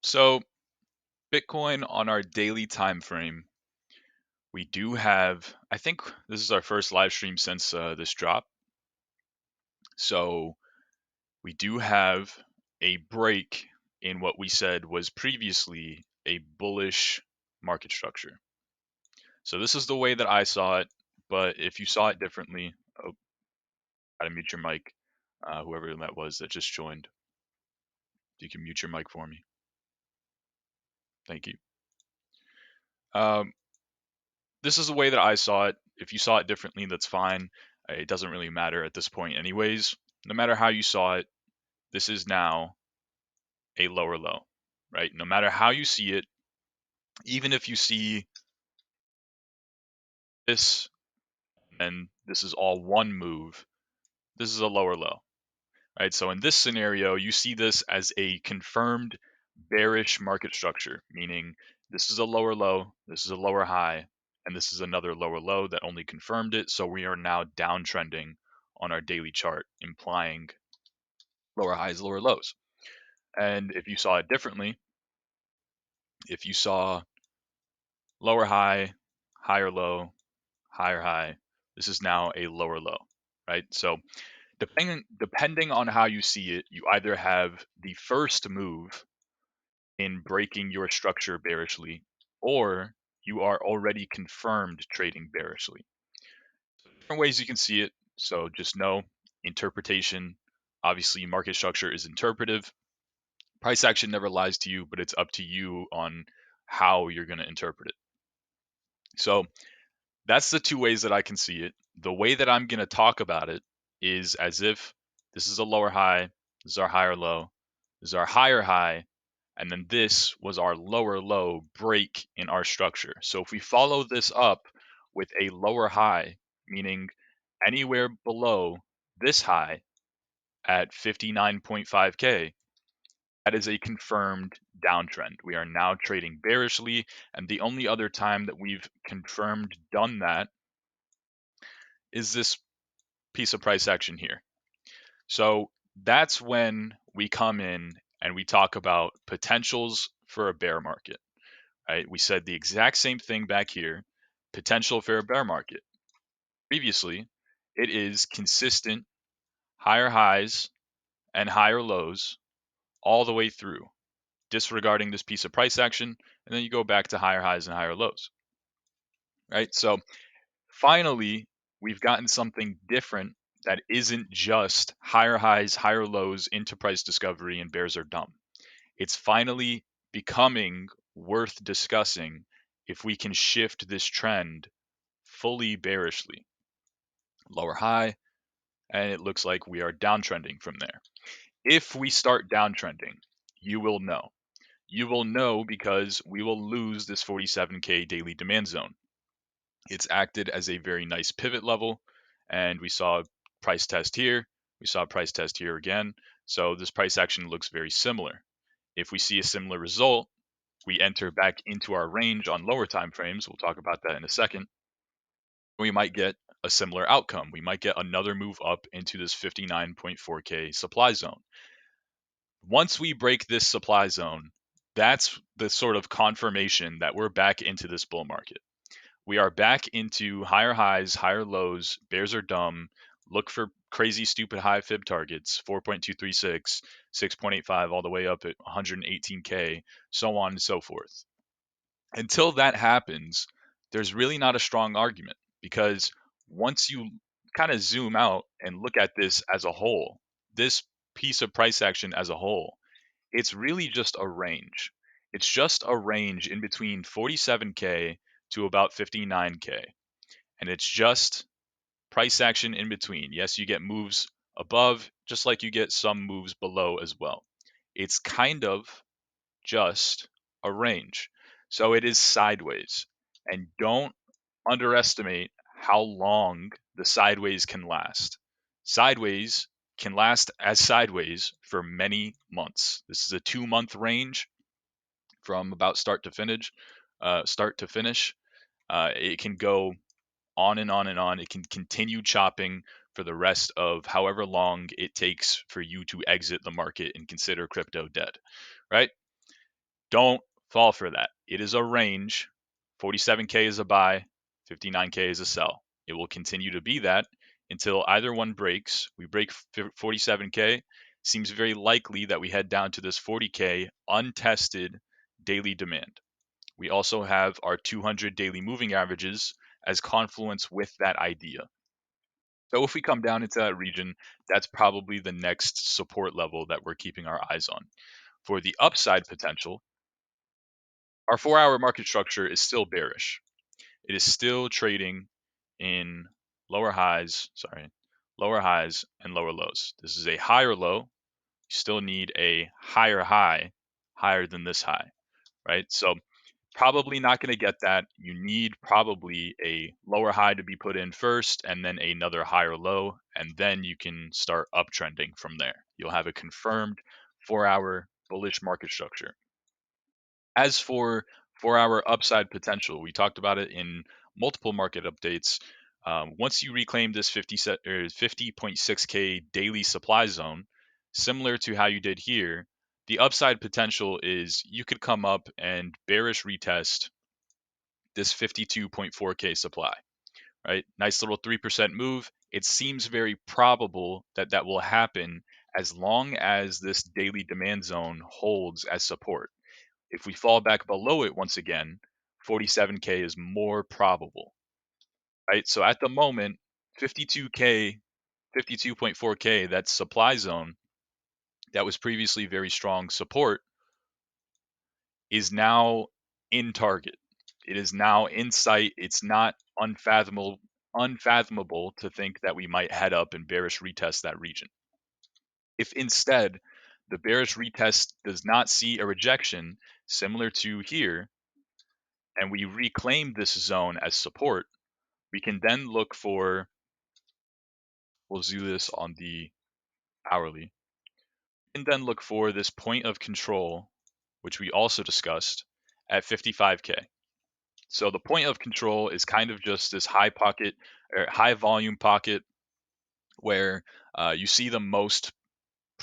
So Bitcoin on our daily time frame, we do have, I think this is our first live stream since this drop. So we do have a break in what we said was previously a bullish market structure. So this is the way that I saw it, but if you saw it differently, oh, gotta mute your mic, whoever that was that just joined. You can mute your mic for me. Thank you. This is the way that I saw it. If you saw it differently, that's fine. It doesn't really matter at this point, anyways. No matter how you saw it, this is now a lower low, right? No matter how you see it, even if you see this and this is all one move, this is a lower low, right? So in this scenario, you see this as a confirmed bearish market structure, meaning this is a lower low, this is a lower high, and this is another lower low that only confirmed it. So we are now downtrending on our daily chart, implying lower highs, lower lows. And if you saw it differently, if you saw lower high, higher low, higher high, this is now a lower low, right? So depending on how you see it, you either have the first move in breaking your structure bearishly, or you are already confirmed trading bearishly. Different ways you can see it. So just know interpretation. Obviously, market structure is interpretive. Price action never lies to you, but it's up to you on how you're going to interpret it. So that's the two ways that I can see it. The way that I'm going to talk about it is as if this is a lower high, this is our higher low, this is our higher high, and then this was our lower low break in our structure. So if we follow this up with a lower high, meaning anywhere below this high at 59.5K, that is a confirmed downtrend. We are now trading bearishly, and the only other time that we've confirmed done that is this piece of price action here. So that's when we come in and we talk about potentials for a bear market. Right? We said the exact same thing back here, potential for a bear market. Previously, it is consistent higher highs and higher lows all the way through, disregarding this piece of price action, and then you go back to higher highs and higher lows. Right? So finally, we've gotten something different that isn't just higher highs, higher lows into price discovery and bears are dumb. It's finally becoming worth discussing if we can shift this trend fully bearishly. Lower high, and it looks like we are downtrending from there. If we start downtrending, you will know. You will know because we will lose this 47K daily demand zone. It's acted as a very nice pivot level, and we saw price test here. We saw price test here again. So this price action looks very similar. If we see a similar result, we enter back into our range on lower time frames. We'll talk about that in a second. We might get a similar outcome. We might get another move up into this 59.4K supply zone. Once we break this supply zone, that's the sort of confirmation that we're back into this bull market. We are back into higher highs, higher lows. Bears are dumb. Look for crazy, stupid high fib targets 4.236, 6.85, all the way up at 118K, so on and so forth. Until that happens, there's really not a strong argument because once you kind of zoom out and look at this as a whole, this piece of price action as a whole, it's really just a range. It's just a range in between 47K to about 59K. And it's just price action in between. Yes, you get moves above, just like you get some moves below as well. It's kind of just a range. So it is sideways. And don't underestimate how long the sideways can last. Sideways can last as sideways for many months. This is a 2-month range from about start to finish. It can go on and on and on. It can continue chopping for the rest of however long it takes for you to exit the market and consider crypto dead, right? Don't fall for that. It is a range. 47K is a buy, 59K is a sell. It will continue to be that until either one breaks. We break 47K. Seems very likely that we head down to this 40K untested daily demand. We also have our 200 daily moving averages as confluence with that idea. So if we come down into that region, that's probably the next support level that we're keeping our eyes on. For the upside potential, our 4-hour market structure is still bearish. It is still trading in lower highs and lower lows. This is a higher low. You still need a higher high, higher than this high, right? So probably not going to get that. You need probably a lower high to be put in first and then another higher low, and then you can start uptrending from there. You'll have a confirmed 4-hour bullish market structure. As for 4-hour upside potential, we talked about it in multiple market updates. Once you reclaim this 50.6K daily supply zone, similar to how you did here, the upside potential is you could come up and bearish retest this 52.4K supply, right? Nice little 3% move. It seems very probable that that will happen as long as this daily demand zone holds as support. If we fall back below it once again, 47K is more probable, right? So at the moment, 52K, 52.4K, that supply zone that was previously very strong support is now in target. It is now in sight. It's not unfathomable to think that we might head up and bearish retest that region. If instead the bearish retest does not see a rejection similar to here, and we reclaim this zone as support, we can then look for, we'll do this on the hourly, and then look for this point of control, which we also discussed at 55K. So the point of control is kind of just this high pocket or high volume pocket where you see the most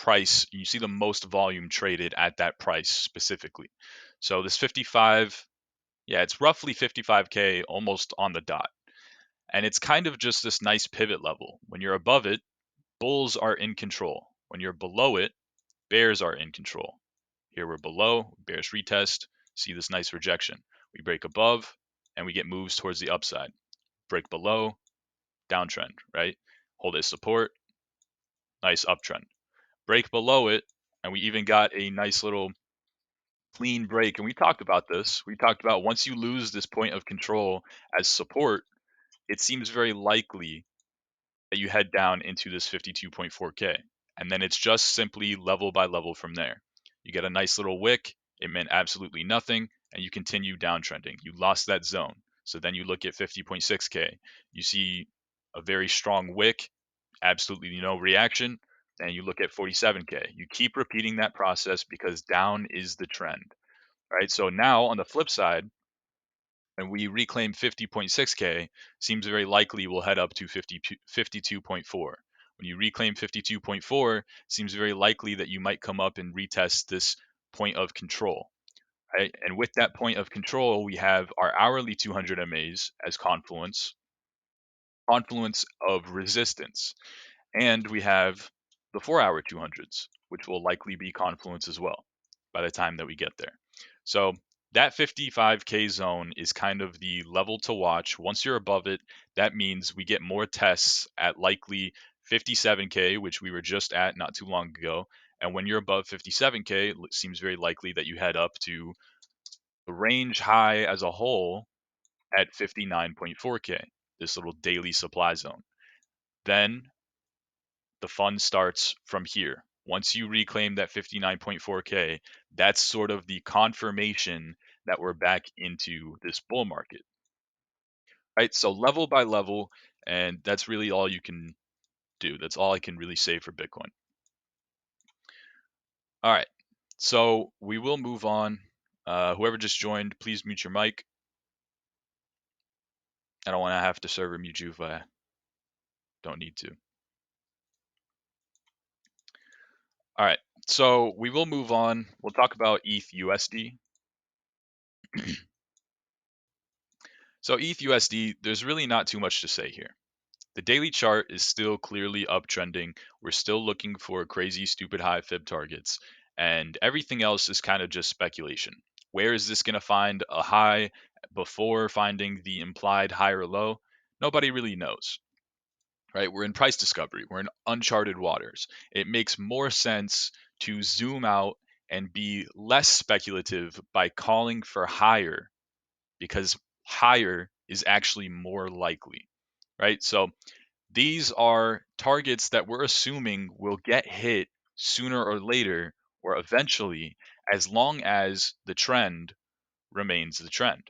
you see the most volume traded at that price specifically. So this 55, yeah, it's roughly 55K almost on the dot. And it's kind of just this nice pivot level. When you're above it, bulls are in control. When you're below it, bears are in control. Here we're below, bearish retest, see this nice rejection. We break above and we get moves towards the upside. Break below, downtrend, right? Hold a support, nice uptrend. Break below it, and we even got a nice little clean break. And we talked about this. We talked about once you lose this point of control as support, it seems very likely that you head down into this 52.4K. And then it's just simply level by level from there. You get a nice little wick. It meant absolutely nothing. And you continue downtrending. You lost that zone. So then you look at 50.6K. You see a very strong wick, absolutely no reaction. And you look at 47K. You keep repeating that process because down is the trend, right? So now on the flip side, and we reclaim 50.6K, seems very likely we'll head up to 52.4. When you reclaim 52.4, seems very likely that you might come up and retest this point of control. Right? And with that point of control, we have our hourly 200 MAs as confluence of resistance. And we have the 4-hour 200s, which will likely be confluence as well by the time that we get there. So that 55K zone is kind of the level to watch. Once you're above it, that means we get more tests at likely 57K, which we were just at not too long ago. And when you're above 57K, it seems very likely that you head up to the range high as a whole at 59.4K, this little daily supply zone. Then the fun starts from here. Once you reclaim that 59.4K, that's sort of the confirmation that we're back into this bull market. Right? So level by level, and that's really all you can do. That's all I can really say for Bitcoin. All right. So we will move on. Whoever just joined, please mute your mic. I don't want to have to server mute you if I don't need to. All right. So we will move on. We'll talk about ETH USD. So ETH USD, there's really not too much to say here. The daily chart is still clearly uptrending. We're still looking for crazy, stupid high fib targets, and everything else is kind of just speculation. Where is this going to find a high before finding the implied higher low? Nobody really knows, right? We're in price discovery, we're in uncharted waters. It makes more sense to zoom out and be less speculative by calling for higher because higher is actually more likely, right? So these are targets that we're assuming will get hit sooner or later or eventually, as long as the trend remains the trend,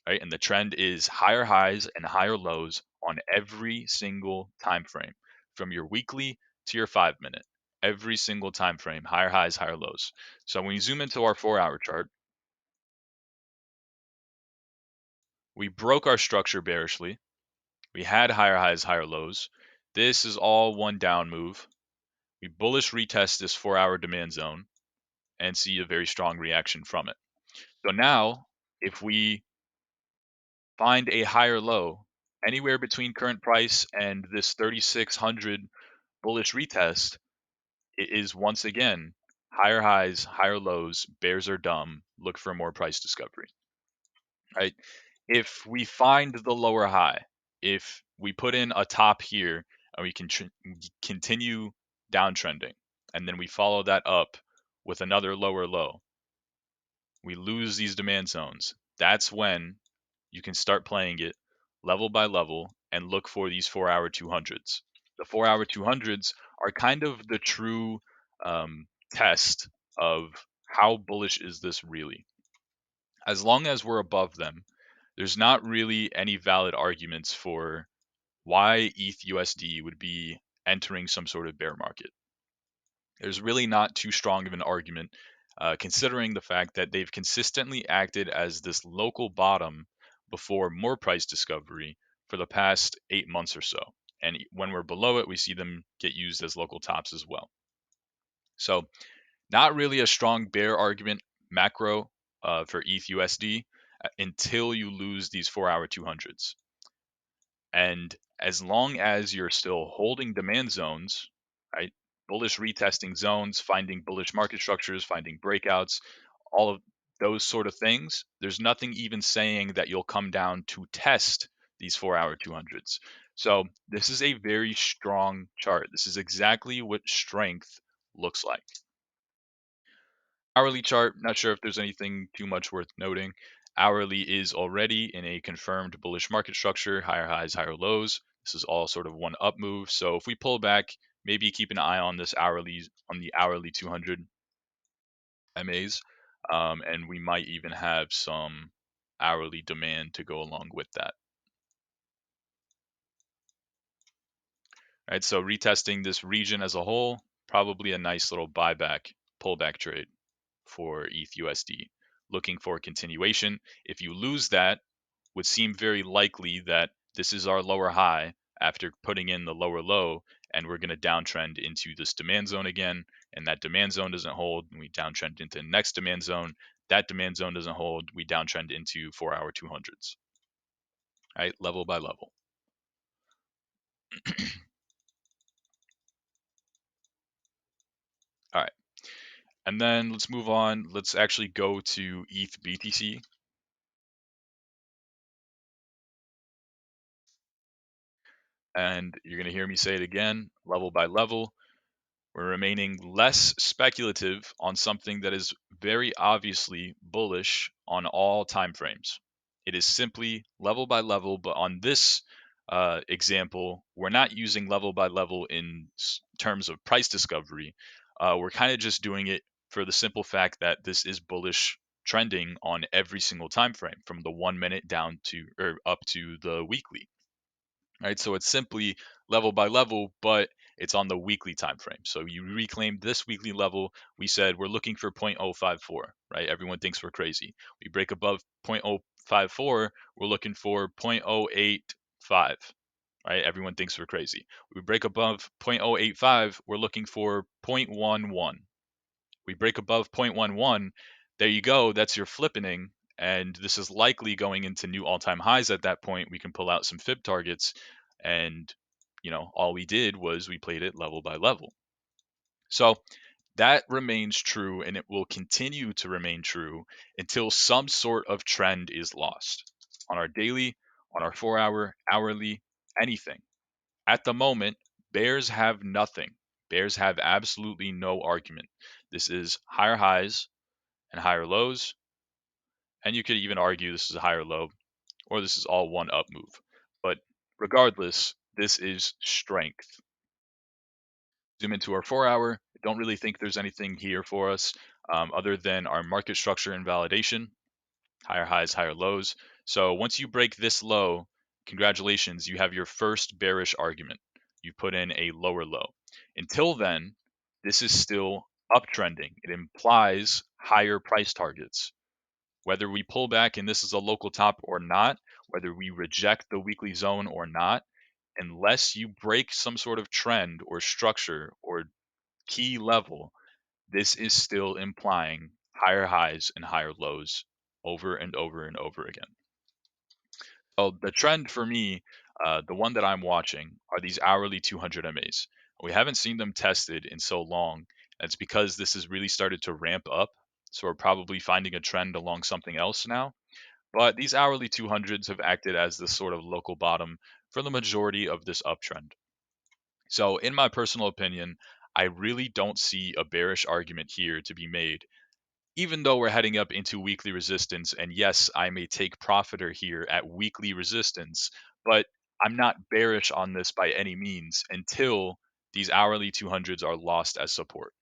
right? And the trend is higher highs and higher lows on every single time frame, from your weekly to your 5 minute. Every single time frame, higher highs, higher lows. So when you zoom into our 4 hour chart, we broke our structure bearishly. We had higher highs, higher lows. This is all one down move. We bullish retest this 4 hour demand zone and see a very strong reaction from it. So now, if we find a higher low anywhere between current price and this 3600 bullish retest, it is once again higher highs, higher lows, bears are dumb, look for more price discovery, right? If we find the lower high, if we put in a top here and we can continue downtrending, and then we follow that up with another lower low, we lose these demand zones. That's when you can start playing it level by level and look for these 4 hour 200s. The 4 hour 200s are kind of the true test of how bullish is this really. As long as we're above them, there's not really any valid arguments for why ETH USD would be entering some sort of bear market. There's really not too strong of an argument, considering the fact that they've consistently acted as this local bottom before more price discovery for the past 8 months or so. And when we're below it, we see them get used as local tops as well. So, not really a strong bear argument macro for ETH USD until you lose these 4 hour 200s. And as long as you're still holding demand zones, right? Bullish retesting zones, finding bullish market structures, finding breakouts, all of those sort of things, there's nothing even saying that you'll come down to test these 4 hour 200s. So this is a very strong chart. This is exactly what strength looks like. Hourly chart, not sure if there's anything too much worth noting. Hourly is already in a confirmed bullish market structure, higher highs, higher lows. This is all sort of one up move. So if we pull back, maybe keep an eye on this hourly, on the hourly 200 MAs, and we might even have some hourly demand to go along with that. All right, so retesting this region as a whole, probably a nice little buyback, pullback trade for ETH USD. Looking for continuation. If you lose that, would seem very likely that this is our lower high after putting in the lower low, and we're going to downtrend into this demand zone again. And that demand zone doesn't hold, and we downtrend into the next demand zone. That demand zone doesn't hold, we downtrend into 4 hour 200s. Right, level by level. All right. And then let's move on. Let's actually go to ETH BTC. And you're going to hear me say it again, level by level. We're remaining less speculative on something that is very obviously bullish on all time frames. It is simply level by level, but on this example, we're not using level by level in terms of price discovery. We're kind of just doing it for the simple fact that this is bullish trending on every single time frame, from the 1 minute down to or up to the weekly. Right, so it's simply level by level, but it's on the weekly time frame. So you reclaimed this weekly level. We said we're looking for 0.054, right? Everyone thinks we're crazy. We break above 0.054, we're looking for 0.085, right? Everyone thinks we're crazy. We break above 0.085, we're looking for 0.11. We break above 0.11, there you go. That's your flippening, and this is likely going into new all-time highs at that point. We can pull out some fib targets, and all we did was we played it level by level. So that remains true, and it will continue to remain true until some sort of trend is lost on our daily, on our 4 hour, hourly, anything. At the moment, bears have nothing. Bears have absolutely no argument. This is higher highs and higher lows, and you could even argue this is a higher low, or this is all one up move. But regardless, this is strength. Zoom into our 4 hour. I don't really think there's anything here for us other than our market structure and validation, higher highs, higher lows. So once you break this low, congratulations, you have your first bearish argument. You put in a lower low. Until then, this is still uptrending. It implies higher price targets. Whether we pull back and this is a local top or not, whether we reject the weekly zone or not, unless you break some sort of trend or structure or key level, this is still implying higher highs and higher lows over and over and over again. So the trend for me, the one that I'm watching, are these hourly 200 MAs. We haven't seen them tested in so long. That's because this has really started to ramp up. So we're probably finding a trend along something else now. But these hourly 200s have acted as the sort of local bottom for the majority of this uptrend. So, in my personal opinion, I really don't see a bearish argument here to be made, even though we're heading up into weekly resistance. And yes, I may take profiter here at weekly resistance, but I'm not bearish on this by any means until these hourly 200s are lost as support,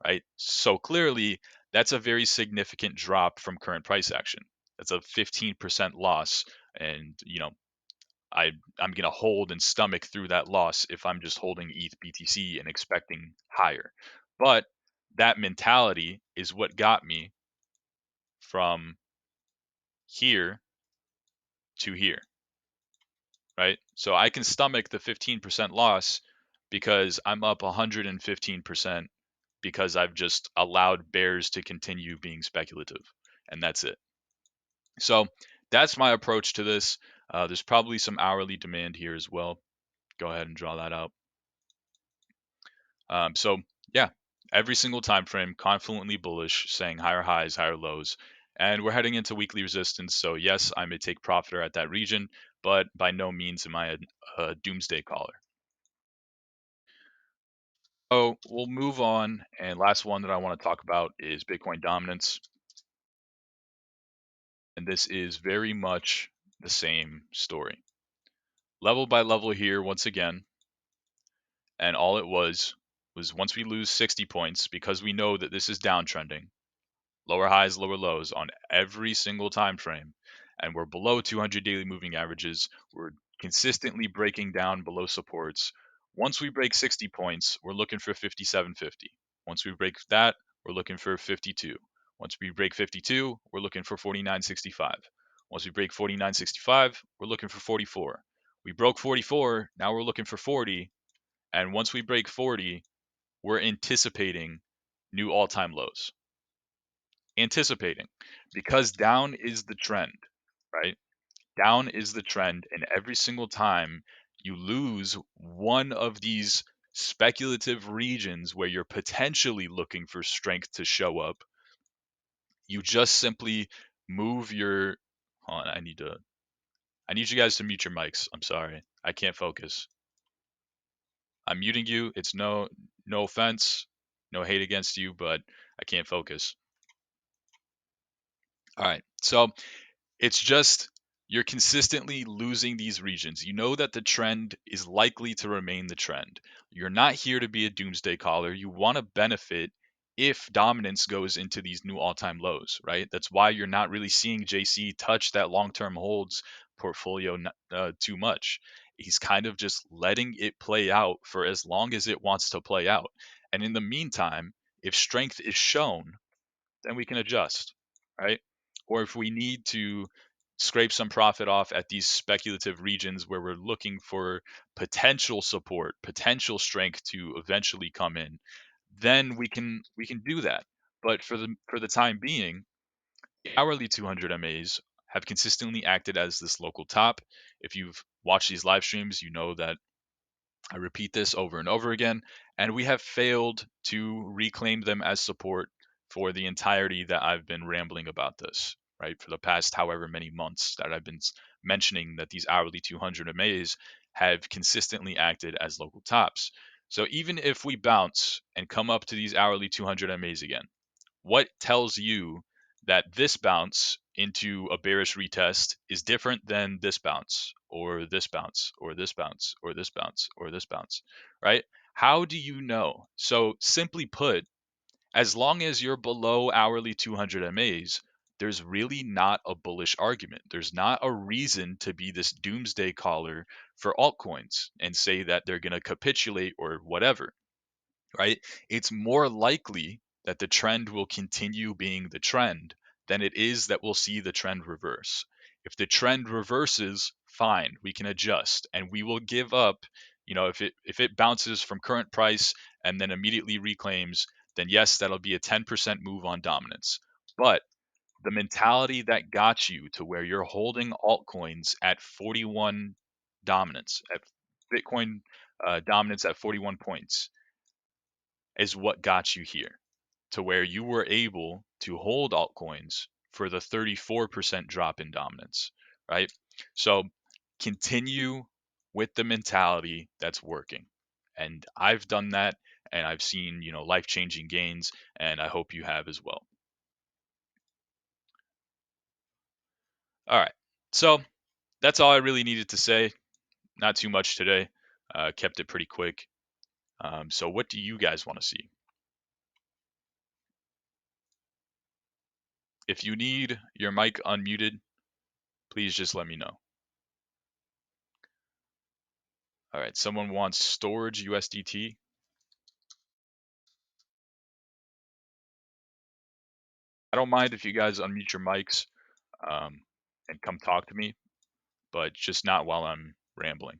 right? So clearly, that's a very significant drop from current price action. That's a 15% loss. And, I'm going to hold and stomach through that loss if I'm just holding ETH BTC and expecting higher. But that mentality is what got me from here to here, right? So I can stomach the 15% loss because I'm up 115% because I've just allowed bears to continue being speculative. And that's it. So that's my approach to this. There's probably some hourly demand here as well. Go ahead and draw that out. So yeah, every single time frame confluently bullish, saying higher highs, higher lows, and we're heading into weekly resistance. So yes, I may take profiter at that region, but by no means am I a doomsday caller. So we'll move on, and last one that I want to talk about is Bitcoin dominance, and this is very much the same story, level by level here once again, and all it was once we lose 60 points because we know that this is downtrending lower highs, lower lows on every single time frame, and we're below 200 daily moving averages. We're consistently breaking down below supports. Once we break 60 points, we're looking for 57.50. Once we break that, we're looking for 52. Once we break 52, we're looking for 49.65. Once we break 49.65, we're looking for 44. We broke 44, now we're looking for 40, and once we break 40, we're anticipating new all-time lows. Anticipating, because down is the trend, right? Down is the trend, and every single time you lose one of these speculative regions where you're potentially looking for strength to show up, you just simply move your hold on, I need you guys to mute your mics. I'm sorry. I can't focus. I'm muting you. It's no offense, no hate against you, but I can't focus. All right. So it's just you're consistently losing these regions. You know that the trend is likely to remain the trend. You're not here to be a doomsday caller. You want to benefit if dominance goes into these new all-time lows, right? That's why you're not really seeing JC touch that long-term holds portfolio too much. He's kind of just letting it play out for as long as it wants to play out. And in the meantime, if strength is shown, then we can adjust, right? Or if we need to scrape some profit off at these speculative regions where we're looking for potential support, potential strength to eventually come in, then we can do that. But for the time being, hourly 200 MAs have consistently acted as this local top. If you've watched these live streams, you know that I repeat this over and over again, and we have failed to reclaim them as support for the entirety that I've been rambling about this, right? For the past however many months that I've been mentioning that these hourly 200 MAs have consistently acted as local tops. So even if we bounce and come up to these hourly 200 MAs again, what tells you that this bounce into a bearish retest is different than this bounce or this bounce or this bounce or this bounce or this bounce, right? How do you know? So simply put, as long as you're below hourly 200 MAs, there's really not a bullish argument. There's not a reason to be this doomsday caller for altcoins and say that they're going to capitulate or whatever, right? It's more likely that the trend will continue being the trend than it is that we'll see the trend reverse. If the trend reverses, fine, we can adjust and we will give up, if it bounces from current price and then immediately reclaims, then yes, that'll be a 10% move on dominance. But the mentality that got you to where you're holding altcoins at 41 dominance, at Bitcoin dominance at 41 points, is what got you here to where you were able to hold altcoins for the 34% drop in dominance, right? So continue with the mentality that's working. And I've done that and I've seen, life-changing gains, and I hope you have as well. All right. So that's all I really needed to say. Not too much today. Kept it pretty quick. So what do you guys want to see? If you need your mic unmuted, please just let me know. All right, someone wants storage USDT. I don't mind if you guys unmute your mics um, and come talk to me, but just not while I'm rambling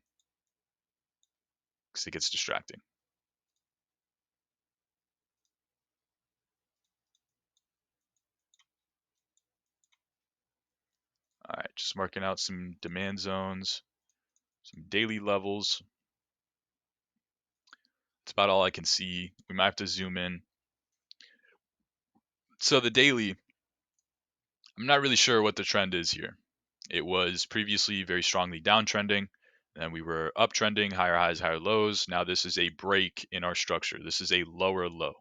because it gets distracting. All right, just marking out some demand zones, some daily levels. That's about all I can see. We might have to zoom in. So the daily, I'm not really sure what the trend is here. It was previously very strongly downtrending, and we were uptrending, higher highs, higher lows. Now this is a break in our structure. This is a lower low.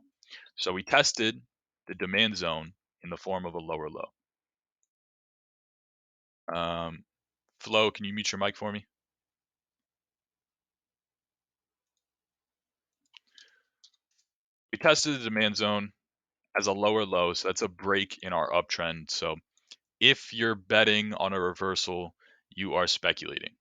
So we tested the demand zone in the form of a lower low. Flo, can you mute your mic for me? We tested the demand zone as a lower low, so that's a break in our uptrend. So if you're betting on a reversal, you are speculating.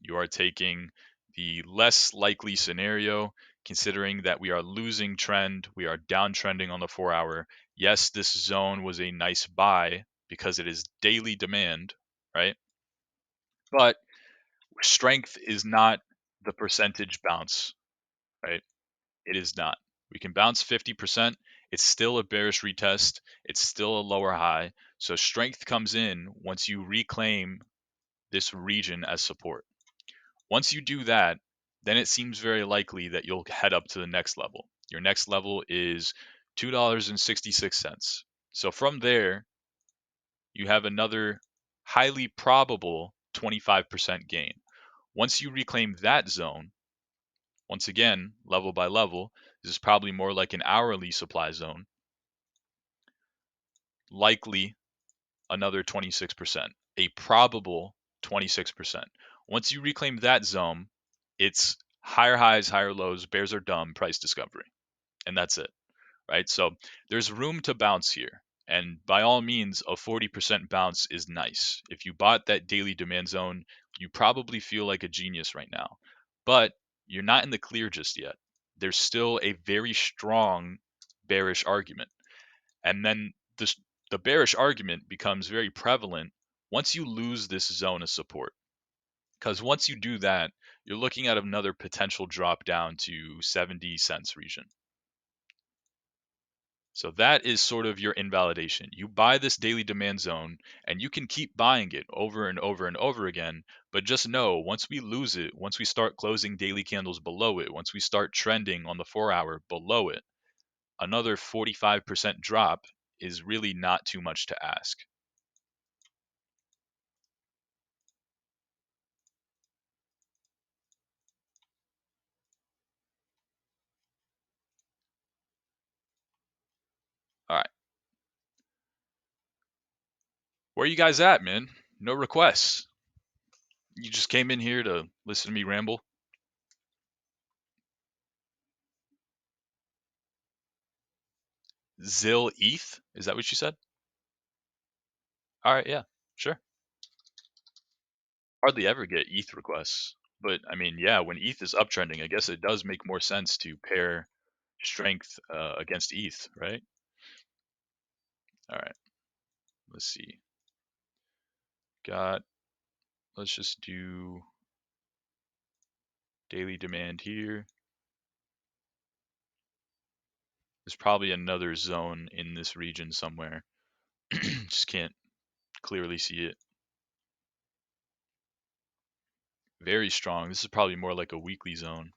You are taking the less likely scenario, considering that we are losing trend, we are downtrending on the 4-hour. Yes, this zone was a nice buy because it is daily demand, right? But strength is not the percentage bounce, right? It is not. We can bounce 50%. It's still a bearish retest. It's still a lower high. So strength comes in once you reclaim this region as support. Once you do that, then it seems very likely that you'll head up to the next level. Your next level is $2.66. So from there, you have another highly probable 25% gain. Once you reclaim that zone, once again, level by level, this is probably more like an hourly supply zone, likely another 26%, a probable 26%. Once you reclaim that zone, it's higher highs, higher lows, bears are dumb, price discovery. And that's it, right? So there's room to bounce here. And by all means, a 40% bounce is nice. If you bought that daily demand zone, you probably feel like a genius right now. But you're not in the clear just yet. There's still a very strong bearish argument. And then the bearish argument becomes very prevalent once you lose this zone of support. Because once you do that, you're looking at another potential drop down to 70 cents region. So that is sort of your invalidation. You buy this daily demand zone and you can keep buying it over and over and over again. But just know once we lose it, once we start closing daily candles below it, once we start trending on the 4 hour below it, another 45% drop is really not too much to ask. All right. Where you guys at, man? No requests. You just came in here to listen to me ramble. Zill ETH? Is that what you said? All right, yeah, sure. Hardly ever get ETH requests. But I mean, yeah, when ETH is uptrending, I guess it does make more sense to pair strength against ETH, right? All right, let's see. Got, let's just do daily demand here. There's probably another zone in this region somewhere. Just can't clearly see it. Very strong. This is probably more like a weekly zone.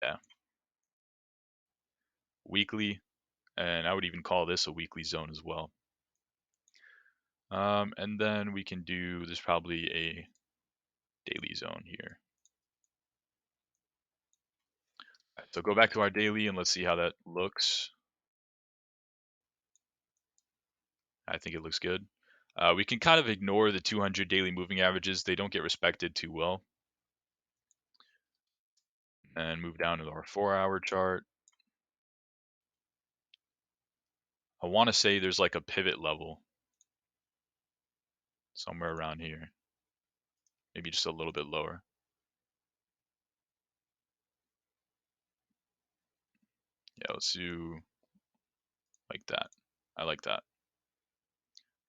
Yeah, weekly, and I would even call this a weekly zone as well. And then we can do, there's probably a daily zone here. Right, so go back to our daily and let's see how that looks. I think it looks good. We can kind of ignore the 200 daily moving averages. They don't get respected too well. And move down to our 4 hour chart. I want to say there's like a pivot level somewhere around here. Maybe just a little bit lower. Yeah, let's do like that. I like that.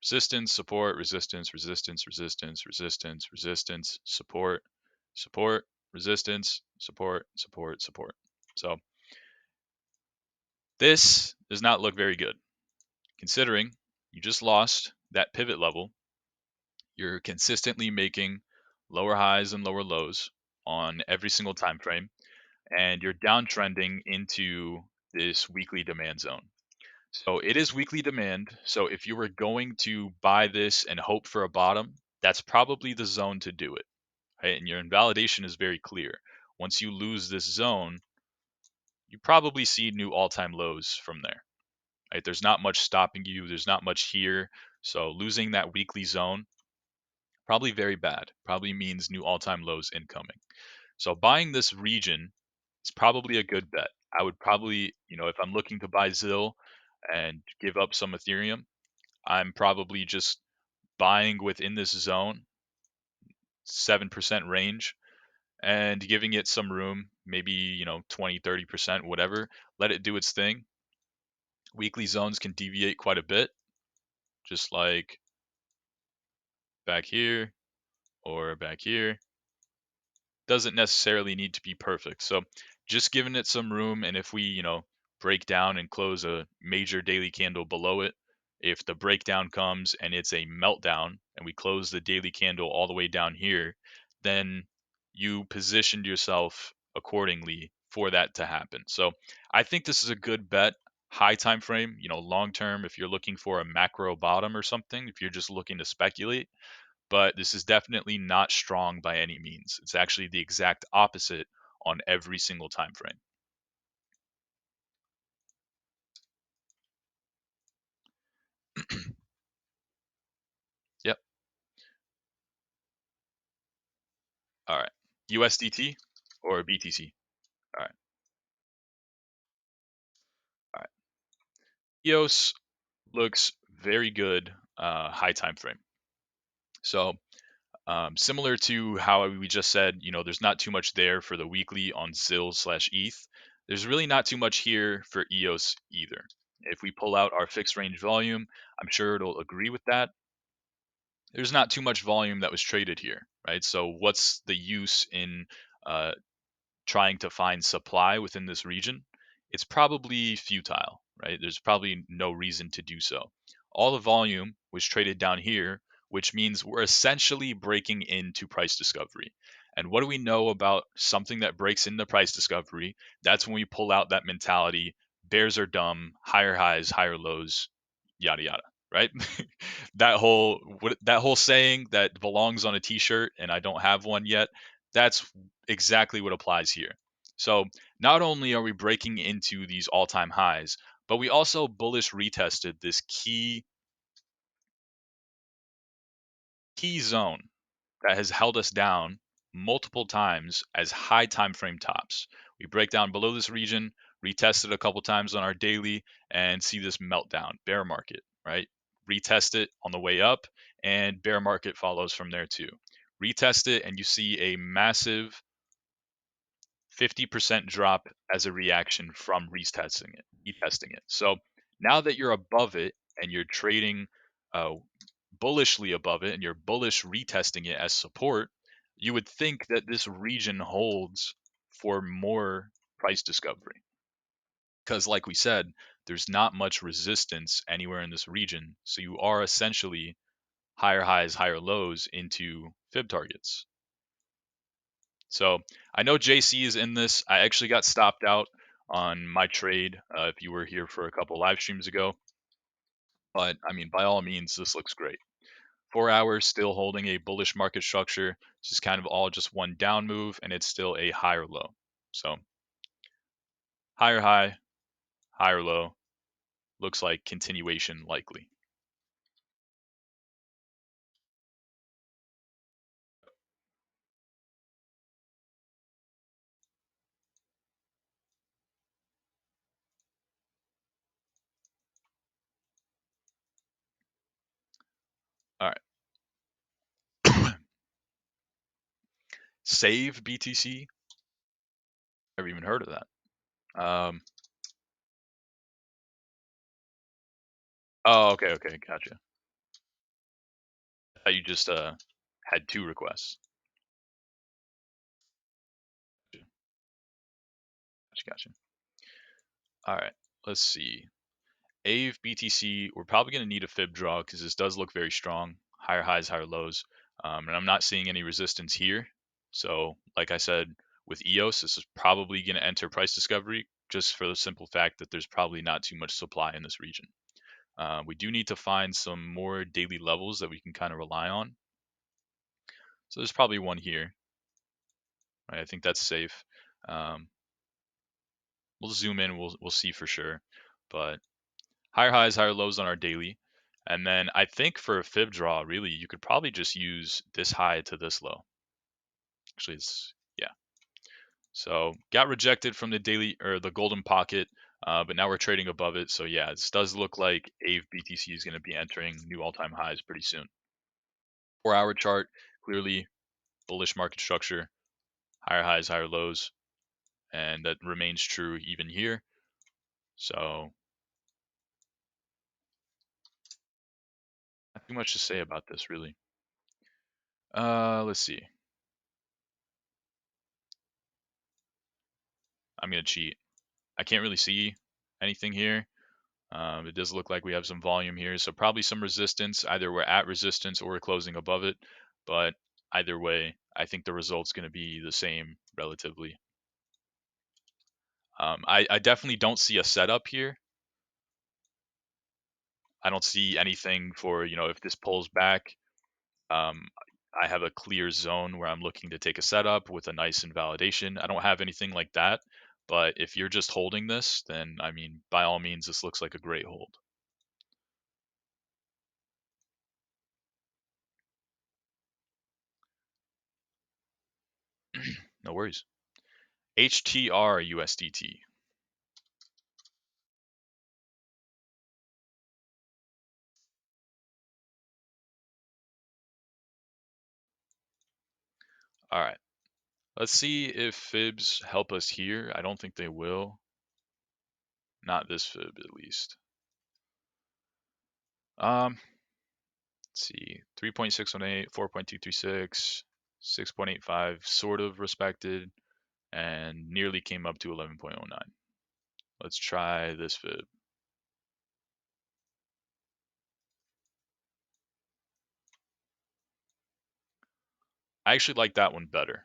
Resistance, support, resistance, resistance, resistance, resistance, resistance, support, support, resistance, support, support, support. So this does not look very good, considering you just lost that pivot level. You're consistently making lower highs and lower lows on every single time frame, and you're downtrending into this weekly demand zone. So it is weekly demand. So if you were going to buy this and hope for a bottom, that's probably the zone to do it. Right? And your invalidation is very clear. Once you lose this zone, you probably see new all-time lows from there. Right? There's not much stopping you. There's not much here. So losing that weekly zone, probably very bad. Probably means new all-time lows incoming. So buying this region is probably a good bet. I would probably, if I'm looking to buy ZIL and give up some Ethereum, I'm probably just buying within this zone, 7% range, and giving it some room, maybe, 20, 30%, whatever. Let it do its thing. Weekly zones can deviate quite a bit, just like back here or back here. Doesn't necessarily need to be perfect. So just giving it some room. And if we, break down and close a major daily candle below it, if the breakdown comes and it's a meltdown and we close the daily candle all the way down here, then you positioned yourself accordingly for that to happen. So I think this is a good bet. High time frame, long term, if you're looking for a macro bottom or something, if you're just looking to speculate, but this is definitely not strong by any means. It's actually the exact opposite on every single time frame. Yep. All right. USDT or BTC? All right. All right. EOS looks very good high time frame. So similar to how we just said, there's not too much there for the weekly on ZIL/ETH. There's really not too much here for EOS either. If we pull out our fixed range volume, I'm sure it'll agree with that. There's not too much volume that was traded here, right? So what's the use in uh, trying to find supply within this region it's probably futile, right? There's probably no reason to do so. All the volume was traded down here, which means we're essentially breaking into price discovery. And what do we know about something that breaks into price discovery? That's when we pull out that mentality, bears are dumb, higher highs, higher lows, yada yada, right? That whole saying that belongs on a t-shirt and I don't have one yet, that's exactly what applies here. So not only are we breaking into these all-time highs, but we also bullish retested this key zone that has held us down multiple times as high time frame tops. We break down below this region, retest it a couple times on our daily, and see this meltdown, bear market, right? Retest it on the way up, and bear market follows from there too. Retest it, and you see a massive 50% drop as a reaction from retesting it. So now that you're above it and you're trading uh, bullishly above it and you're bullish retesting it as support, you would think that this region holds for more price discovery. Because, like we said, there's not much resistance anywhere in this region. So you are essentially higher highs, higher lows into fib targets. So I know JC is in this. I actually got stopped out on my trade if you were here for a couple live streams ago. But I mean, by all means, this looks great. 4 hours still holding a bullish market structure. This is kind of all just one down move, and it's still a higher low. So higher high, higher low. Looks like continuation likely. All right. Save BTC. Never even heard of that. Oh, okay, okay, gotcha. I thought you just had two requests. Gotcha, gotcha. All right, let's see. AVE BTC, we're probably going to need a fib draw because this does look very strong. Higher highs, higher lows. And I'm not seeing any resistance here. So, like I said, with EOS, this is probably going to enter price discovery just for the simple fact that there's probably not too much supply in this region. We do need to find some more daily levels that we can kind of rely on. So there's probably one here. Right? I think that's safe. Um, we'll zoom in. We'll see for sure. But higher highs, higher lows on our daily. And then I think for a fib draw, really, you could probably just use this high to this low. Actually, yeah. So got rejected from the daily or the golden pocket, but now we're trading above it. So yeah, this does look like AVE BTC is going to be entering new all-time highs pretty soon. 4 hour chart, clearly bullish market structure, higher highs, higher lows, and that remains true even here. So not too much to say about this really. Let's see. I'm gonna cheat. I can't really see anything here. It does look like we have some volume here, so probably some resistance. Either we're at resistance or we're closing above it. But either way, I think the result's going to be the same relatively. I definitely don't see a setup here. I don't see anything for, if this pulls back. Um, I have a clear zone where I'm looking to take a setup with a nice invalidation. I don't have anything like that. But if you're just holding this, then I mean, by all means, this looks like a great hold. No worries. HTR USDT. All right. Let's see if fibs help us here. I don't think they will. Not this fib, at least. Let's see. 3.618, 4.236, 6.85, sort of respected, and nearly came up to 11.09. Let's try this fib. I actually like that one better.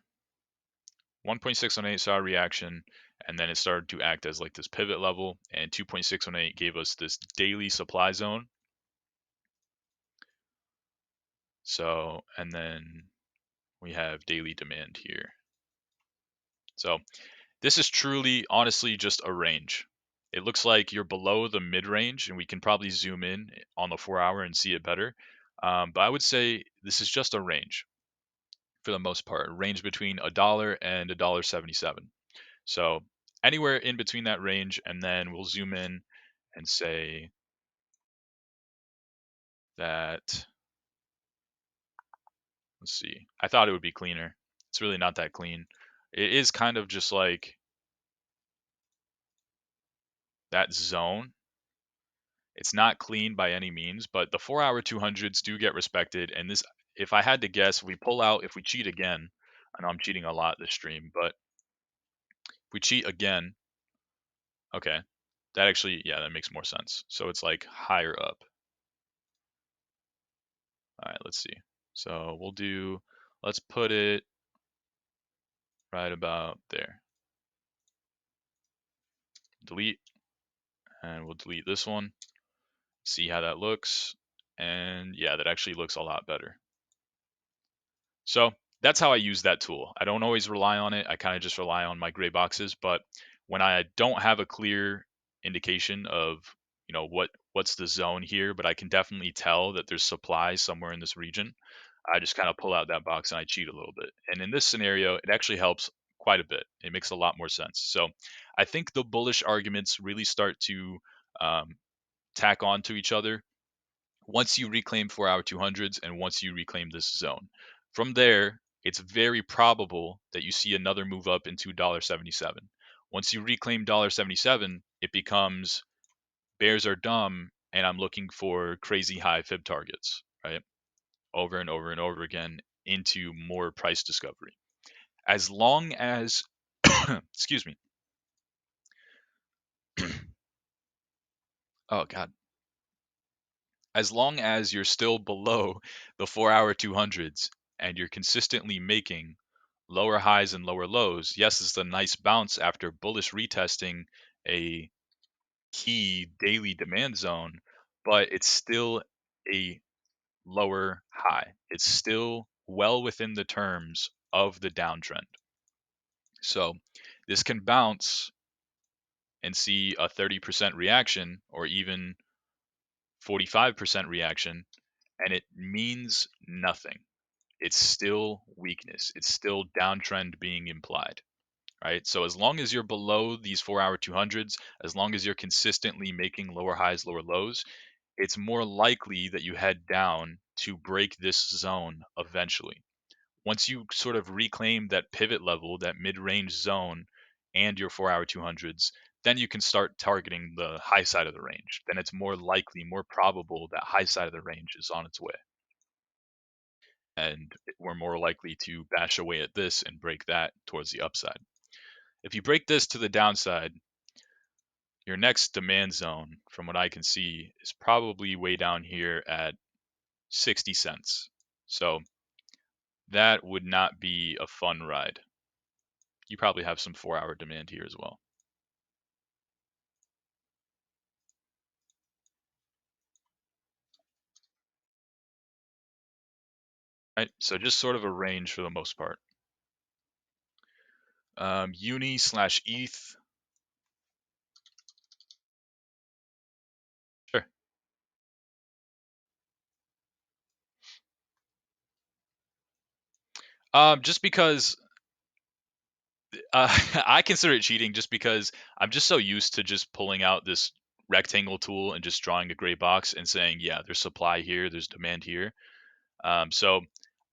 1.618 saw a reaction, and then it started to act as like this pivot level, and 2.618 gave us this daily supply zone. So, and then we have daily demand here. So this is truly, honestly, just a range. It looks like you're below the mid range, and we can probably zoom in on the 4 hour and see it better. But I would say this is just a range for the most part, a range between $1 and $1.77. So anywhere in between that range, and then we'll zoom in and say that, let's see, I thought it would be cleaner. It's really not that clean. It is kind of just like that zone. It's not clean by any means, but the 4 hour 200s do get respected. And this, if I had to guess, we pull out, if we cheat again, I know I'm cheating a lot this stream, but if we cheat again, okay, that actually, yeah, that makes more sense. So it's like higher up. All right, let's see. So we'll do, let's put it right about there. Delete, and we'll delete this one. See how that looks. And yeah, that actually looks a lot better. So that's how I use that tool. I don't always rely on it. I kind of just rely on my gray boxes. But when I don't have a clear indication of, what's the zone here, but I can definitely tell that there's supply somewhere in this region, I just kind of pull out that box and I cheat a little bit. And in this scenario, it actually helps quite a bit. It makes a lot more sense. So I think the bullish arguments really start to um, tack on to each other once you reclaim 4 hour 200s and once you reclaim this zone. From there, it's very probable that you see another move up into $1.77. Once you reclaim $1.77, it becomes bears are dumb and I'm looking for crazy high fib targets, right? Over and over and over again into more price discovery. As long as, excuse me, oh God, as long as you're still below the 4 hour 200s and you're consistently making lower highs and lower lows, yes, it's a nice bounce after bullish retesting a key daily demand zone, but it's still a lower high. It's still well within the terms of the downtrend. So this can bounce and see a 30% reaction or even 45% reaction, and it means nothing. It's still weakness. It's still downtrend being implied, right? So as long as you're below these 4 hour 200s, as long as you're consistently making lower highs, lower lows, it's more likely that you head down to break this zone eventually. Once you sort of reclaim that pivot level, that mid-range zone, and your 4 hour 200s, then you can start targeting the high side of the range. Then it's more likely, more probable that high side of the range is on its way. And we're more likely to bash away at this and break that towards the upside. If you break this to the downside, your next demand zone, from what I can see, is probably way down here at 60 cents. So that would not be a fun ride. You probably have some 4 hour demand here as well. Right? So just sort of a range for the most part. Uni slash ETH. Sure. Just because I consider it cheating just because I'm just so used to just pulling out this rectangle tool and just drawing a gray box and saying, yeah, there's supply here, there's demand here. So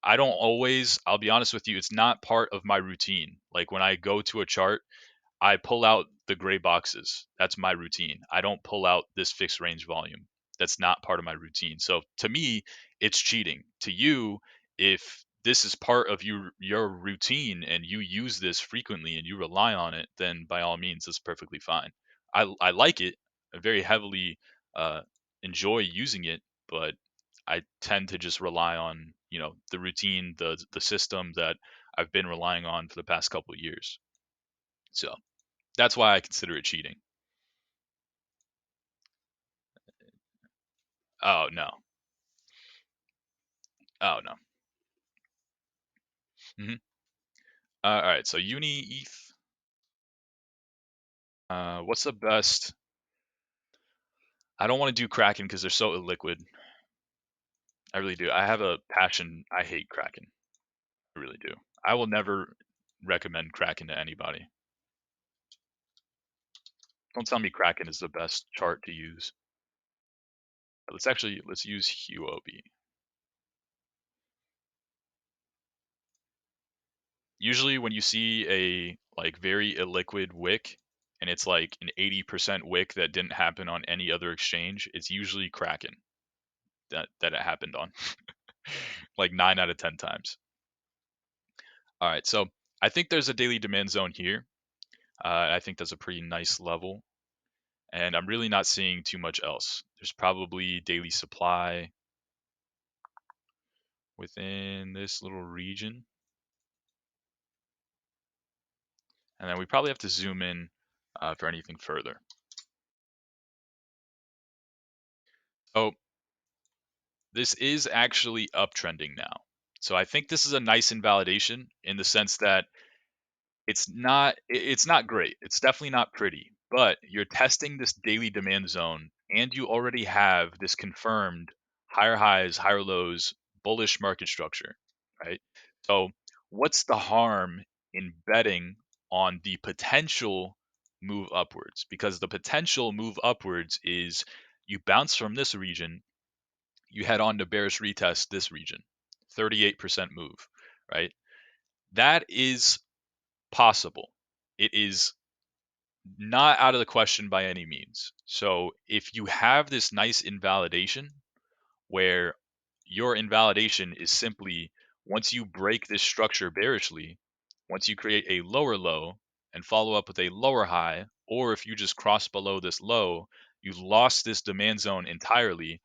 I don't always, I'll be honest with you, it's not part of my routine. Like when I go to a chart, I pull out the gray boxes. That's my routine. I don't pull out this fixed range volume. That's not part of my routine. So to me, it's cheating. To you, if this is part of your routine and you use this frequently and you rely on it, then by all means, it's perfectly fine. I like it. I very heavily uh, enjoy using it, but I tend to just rely on the routine, the system that I've been relying on for the past couple of years. So that's why I consider it cheating. Oh no, oh no. Hmm. All right, so Uni ETH. What's the best? I don't want to do Kraken because they're so illiquid. I really do. I have a passion. I hate Kraken. I really do. I will never recommend Kraken to anybody. Don't tell me Kraken is the best chart to use. Let's use HUOB. Usually when you see a like very illiquid wick and it's like an 80% wick that didn't happen on any other exchange, it's usually Kraken that it happened on. Like 9 out of 10 times. All right, so I think there's a daily demand zone here. I think that's a pretty nice level, and I'm really not seeing too much else. There's probably daily supply within this little region, and then we probably have to zoom in for anything further. So this is actually uptrending now. So I think this is a nice invalidation in the sense that it's not great. It's definitely not pretty, but you're testing this daily demand zone and you already have this confirmed higher highs, higher lows, bullish market structure, right? So what's the harm in betting on the potential move upwards? Because the potential move upwards is you bounce from this region, you head on to bearish retest this region, 38% move, right? That is possible. It is not out of the question by any means. So if you have this nice invalidation where your invalidation is simply once you break this structure bearishly, once you create a lower low and follow up with a lower high, or if you just cross below this low, you lost this demand zone entirely,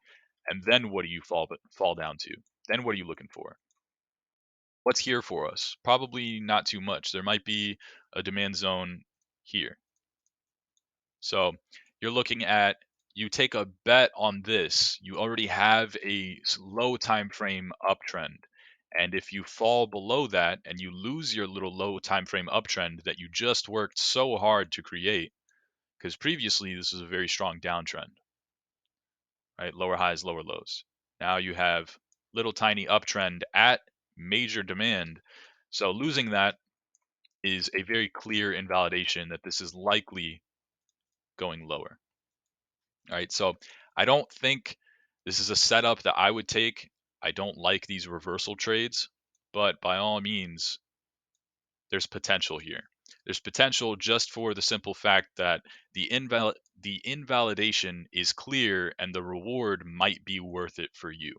and then what do you fall down to? Then what are you looking for? What's here for us? Probably not too much. There might be a demand zone here. So you're looking at you take a bet on this. You already have a low time frame uptrend. And if you fall below that and you lose your little low time frame uptrend that you just worked so hard to create, because previously this was a very strong downtrend, right? Lower highs, lower lows. Now you have little tiny uptrend at major demand. So losing that is a very clear invalidation that this is likely going lower. All right, so I don't think this is a setup that I would take. I don't like these reversal trades, but by all means, there's potential here. There's potential just for the simple fact that the invalidation is clear and the reward might be worth it for you.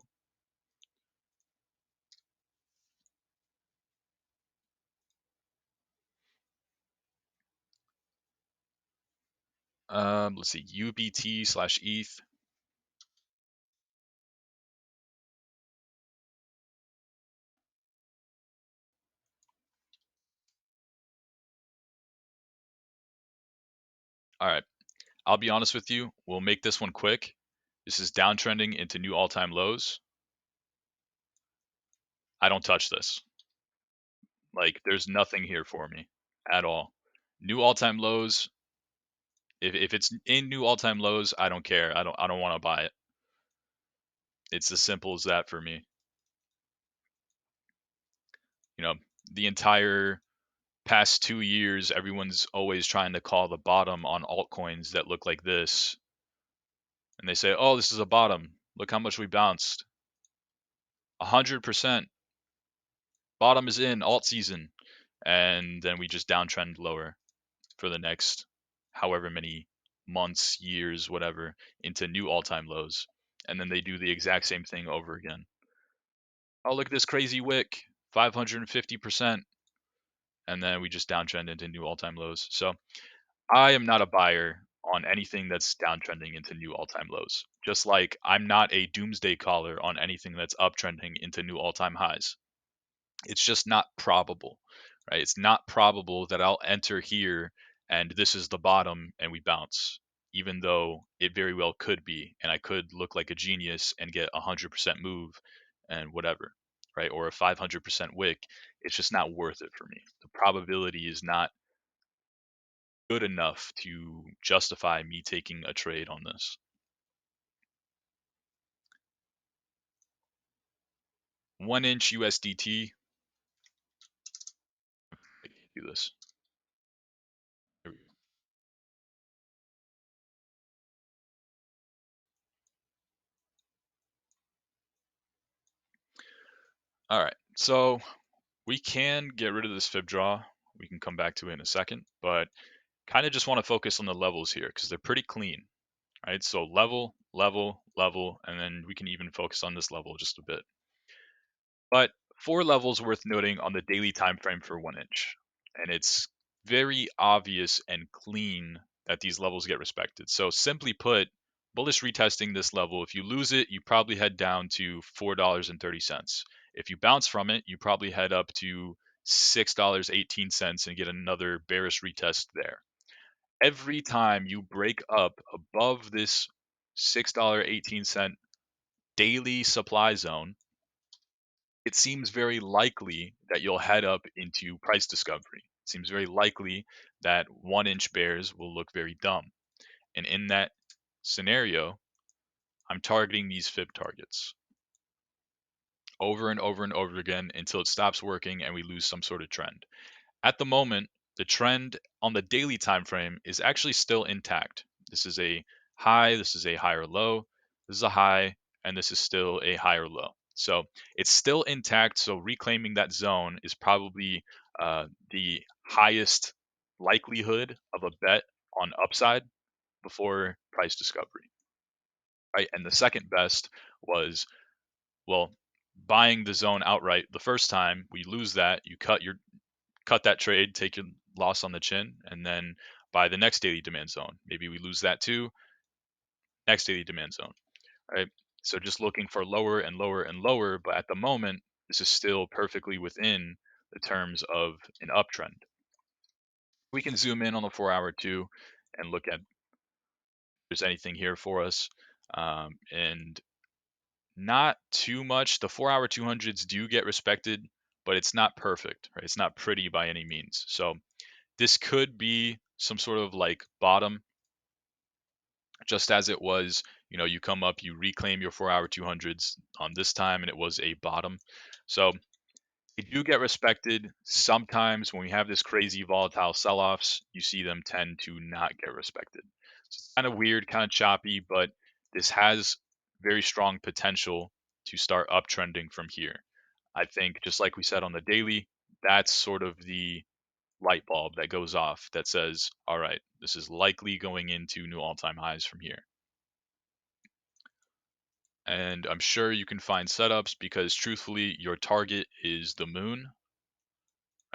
Let's see, UBT/ETH. All right, I'll be honest with you. We'll make this one quick. This is downtrending into new all-time lows. I don't touch this. Like, there's nothing here for me at all. New all-time lows. If it's in new all-time lows, I don't care. I don't want to buy it. It's as simple as that for me. You know, the entire past 2 years, everyone's always trying to call the bottom on altcoins that look like this, and they say, "Oh, this is a bottom. Look how much we bounced. 100% bottom is in alt season," and then we just downtrend lower for the next however many months, years, whatever, into new all-time lows. And then they do the exact same thing over again. Oh, look at this crazy wick, 550%. And then we just downtrend into new all-time lows. So I am not a buyer on anything that's downtrending into new all-time lows. Just like I'm not a doomsday caller on anything that's uptrending into new all-time highs. It's just not probable, right? It's not probable that I'll enter here and this is the bottom and we bounce, even though it very well could be, and I could look like a genius and get 100% move and whatever, right? Or a 500% wick. It's just not worth it for me. The probability is not good enough to justify me taking a trade on this. 1-inch USDT. Do this. Here we go. All right, so we can get rid of this fib draw. We can come back to it in a second, but kind of just want to focus on the levels here because they're pretty clean, right? So level, level, level, and then we can even focus on this level just a bit. But 4 levels worth noting on the daily time frame for 1-inch, and it's very obvious and clean that these levels get respected. So simply put, bullish retesting this level, if you lose it, you probably head down to $4.30. If you bounce from it, you probably head up to $6.18 and get another bearish retest there. Every time you break up above this $6.18 daily supply zone, it seems very likely that you'll head up into price discovery. It seems very likely that 1-inch bears will look very dumb. And in that scenario, I'm targeting these fib targets over and over and over again until it stops working and we lose some sort of trend. At the moment, the trend on the daily time frame is actually still intact. This is a high, this is a higher low, this is a high, and this is still a higher low. So it's still intact. So reclaiming that zone is probably the highest likelihood of a bet on upside before price discovery, right? And the second best was, well, buying the zone outright the first time. We lose that, you cut that trade, take your loss on the chin, and then buy the next daily demand zone. Maybe we lose that too. Next daily demand zone, right? So just looking for lower and lower and lower, but at the moment, this is still perfectly within the terms of an uptrend. We can zoom in on the 4-hour too and look at if there's anything here for us. And not too much. The 4-hour 200s do get respected, but it's not perfect, right? It's not pretty by any means. So this could be some sort of like bottom, just as it was, you come up, you reclaim your 4-hour 200s on this time, and it was a bottom. So they do get respected. Sometimes when we have this crazy volatile sell-offs, you see them tend to not get respected. So it's kind of weird, kind of choppy, but this has very strong potential to start uptrending from here. I think just like we said on the daily, that's sort of the light bulb that goes off that says, all right, this is likely going into new all-time highs from here. And I'm sure you can find setups because truthfully, your target is the moon,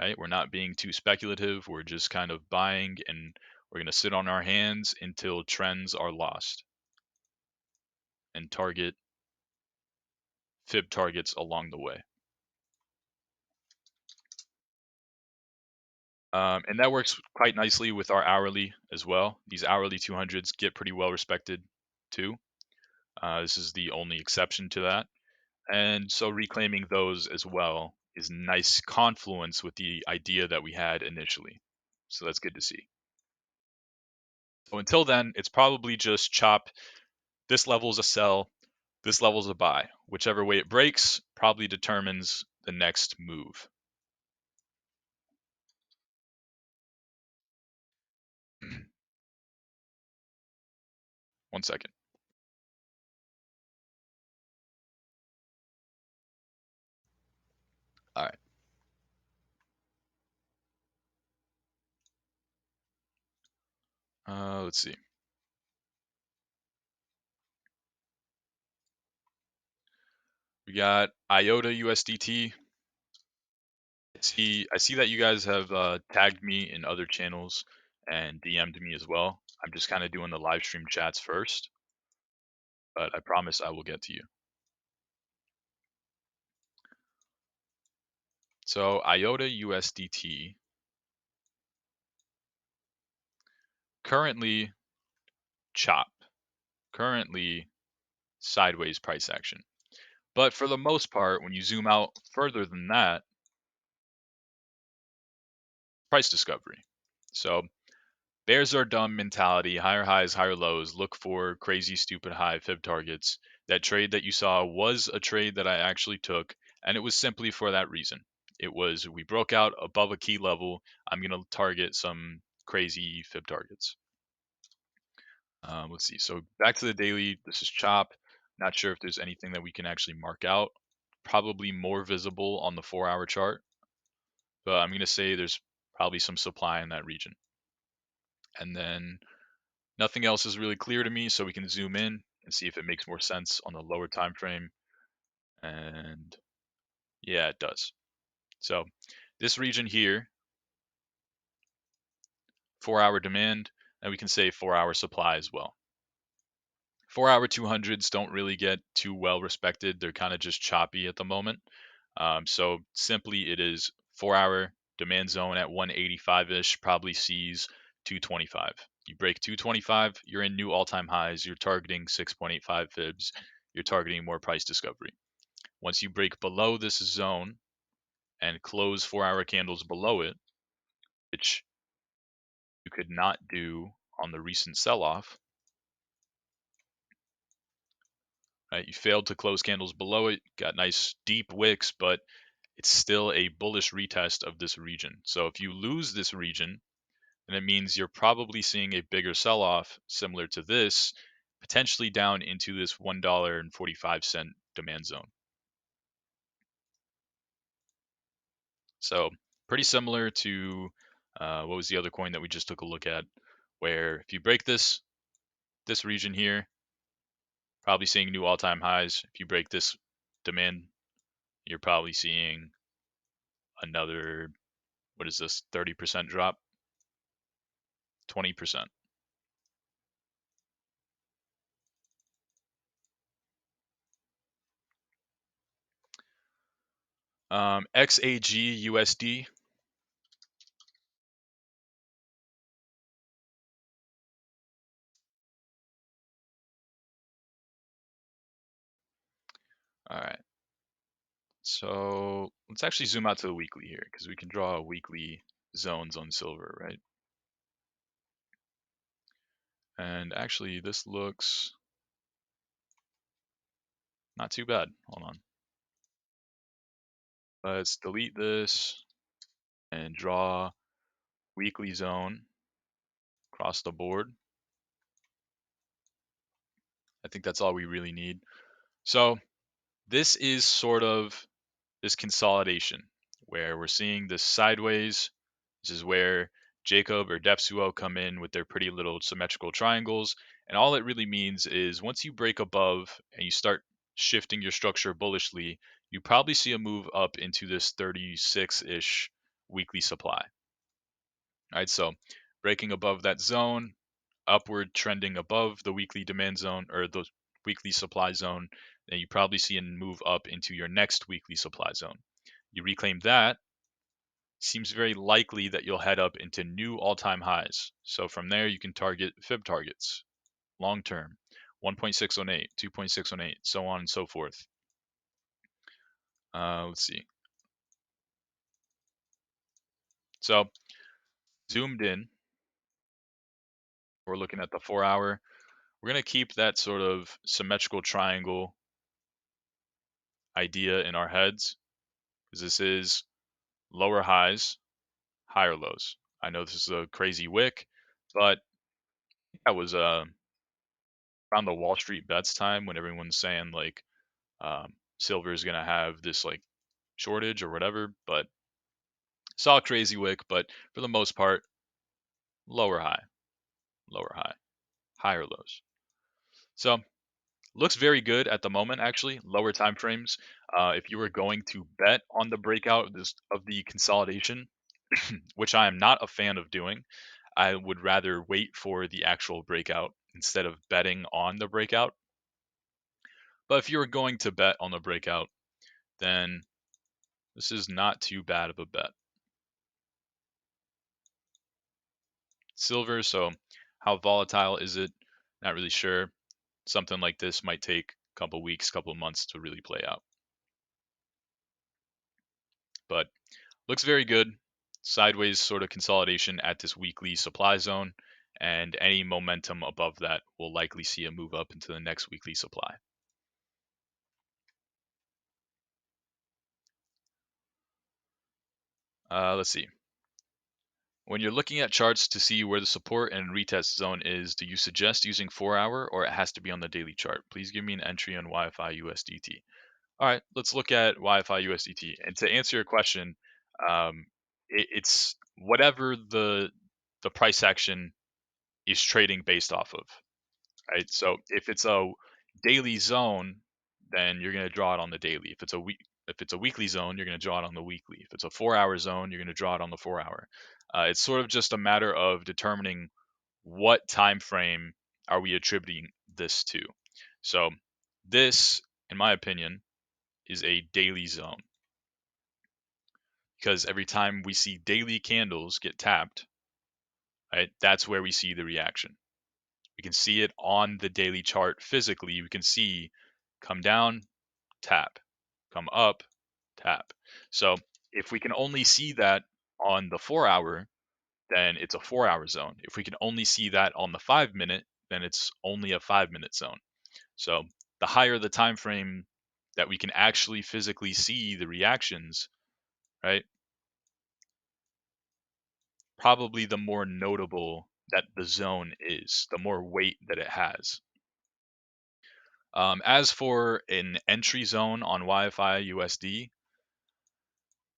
right? We're not being too speculative. We're just kind of buying and we're going to sit on our hands until trends are lost and target fib targets along the way. And that works quite nicely with our hourly as well. These hourly 200s get pretty well respected too. This is the only exception to that. And so reclaiming those as well is nice confluence with the idea that we had initially. So that's good to see. So until then, it's probably just chop. This level is a sell. This level is a buy. Whichever way it breaks probably determines the next move. One second. All right. Let's see. We got IOTA USDT. I see that you guys have tagged me in other channels and DM'd me as well. I'm just kind of doing the live stream chats first, but I promise I will get to you. So IOTA USDT currently chop, currently sideways price action. But for the most part, when you zoom out further than that, price discovery. So bears are dumb mentality, higher highs, higher lows, look for crazy, stupid high fib targets. That trade that you saw was a trade that I actually took, and it was simply for that reason. It was we broke out above a key level. I'm going to target some crazy fib targets. Let's see. So back to the daily. This is chop. Not sure if there's anything that we can actually mark out. Probably more visible on the 4-hour chart, but I'm going to say there's probably some supply in that region. And then nothing else is really clear to me, so we can zoom in and see if it makes more sense on the lower time frame. And yeah, it does. So this region here, 4-hour demand, and we can say 4-hour supply as well. 4-hour 200s don't really get too well respected. They're kind of just choppy at the moment. So simply it is 4-hour demand zone at 185-ish, probably sees 225. You break 225, you're in new all-time highs. You're targeting 6.85 fibs. You're targeting more price discovery. Once you break below this zone and close 4-hour candles below it, which you could not do on the recent sell-off, right? You failed to close candles below it, got nice deep wicks, but it's still a bullish retest of this region. So if you lose this region, then it means you're probably seeing a bigger sell-off similar to this, potentially down into this $1.45 demand zone. So pretty similar to what was the other coin that we just took a look at, where if you break this region here, probably seeing new all-time highs. If you break this demand, you're probably seeing another, what is this, 30% drop, 20%. XAG USD. All right. So let's actually zoom out to the weekly here because we can draw weekly zones on silver, right? And actually, this looks not too bad. Hold on. Let's delete this and draw weekly zone across the board. I think that's all we really need. So this is sort of this consolidation where we're seeing this sideways. This is where Jacob or Depsuo come in with their pretty little symmetrical triangles. And all it really means is once you break above and you start shifting your structure bullishly, you probably see a move up into this 36-ish weekly supply. All right, so breaking above that zone, upward trending above the weekly demand zone or the weekly supply zone, then you probably see a move up into your next weekly supply zone. You reclaim that, seems very likely that you'll head up into new all-time highs. So from there, you can target fib targets, long term, 1.618, 2.618, so on and so forth. Let's see. So zoomed in, we're looking at the 4-hour. We're going to keep that sort of symmetrical triangle idea in our heads because this is lower highs, higher lows. I know this is a crazy wick, but that was around the Wall Street bets time when everyone's saying like silver is going to have this like shortage or whatever, but saw a crazy wick, but for the most part, lower high, lower high, higher lows. So looks very good at the moment, actually, lower time frames. If you were going to bet on the breakout of the consolidation, which I am not a fan of doing, I would rather wait for the actual breakout instead of betting on the breakout. But if you're going to bet on the breakout, then this is not too bad of a bet. Silver, so how volatile is it? Not really sure. Something like this might take a couple weeks, couple months to really play out. But looks very good. Sideways sort of consolidation at this weekly supply zone, and any momentum above that will likely see a move up into the next weekly supply. Let's see. When you're looking at charts to see where the support and retest zone is, do you suggest using 4-hour or it has to be on the daily chart? Please give me an entry on YFI USDT. All right, let's look at YFI USDT. And to answer your question, it's whatever the price action is trading based off of, right? So if it's a daily zone, then you're going to draw it on the daily. If it's a weekly zone, you're going to draw it on the weekly. If it's a 4-hour zone, you're going to draw it on the 4-hour. It's sort of just a matter of determining what time frame are we attributing this to. So this, in my opinion, is a daily zone, because every time we see daily candles get tapped, right, that's where we see the reaction. We can see it on the daily chart physically. We can see come down, tap, come up, tap. So if we can only see that on the 4-hour, then it's a 4-hour zone. If we can only see that on the 5-minute, then it's only a 5-minute zone. So the higher the time frame that we can actually physically see the reactions, right, probably the more notable that the zone is, the more weight that it has. As for an entry zone on Wi-Fi USD,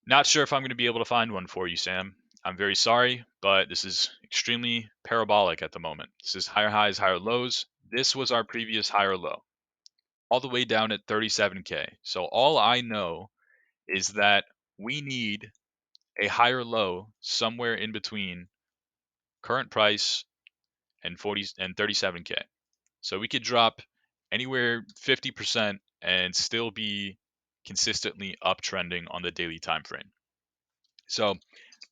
not sure if I'm going to be able to find one for you, Sam. I'm very sorry, but this is extremely parabolic at the moment. This is higher highs, higher lows. This was our previous higher low, all the way down at 37K. So all I know is that we need a higher low somewhere in between current price and 37K. So we could drop anywhere 50% and still be consistently uptrending on the daily time frame. So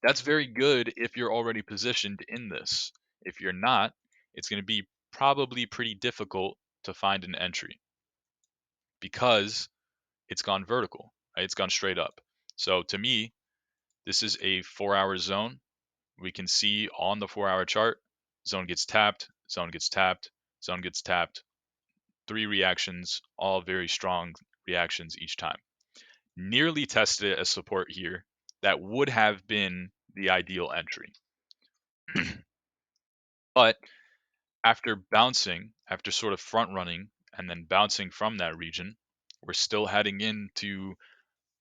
that's very good if you're already positioned in this. If you're not, it's going to be probably pretty difficult to find an entry because it's gone vertical, right? It's gone straight up. So to me, this is a 4-hour zone. We can see on the 4-hour chart, zone gets tapped, zone gets tapped, zone gets tapped. 3 reactions, all very strong reactions each time. Nearly tested it as support here. That would have been the ideal entry. But after bouncing, after sort of front running and then bouncing from that region, we're still heading into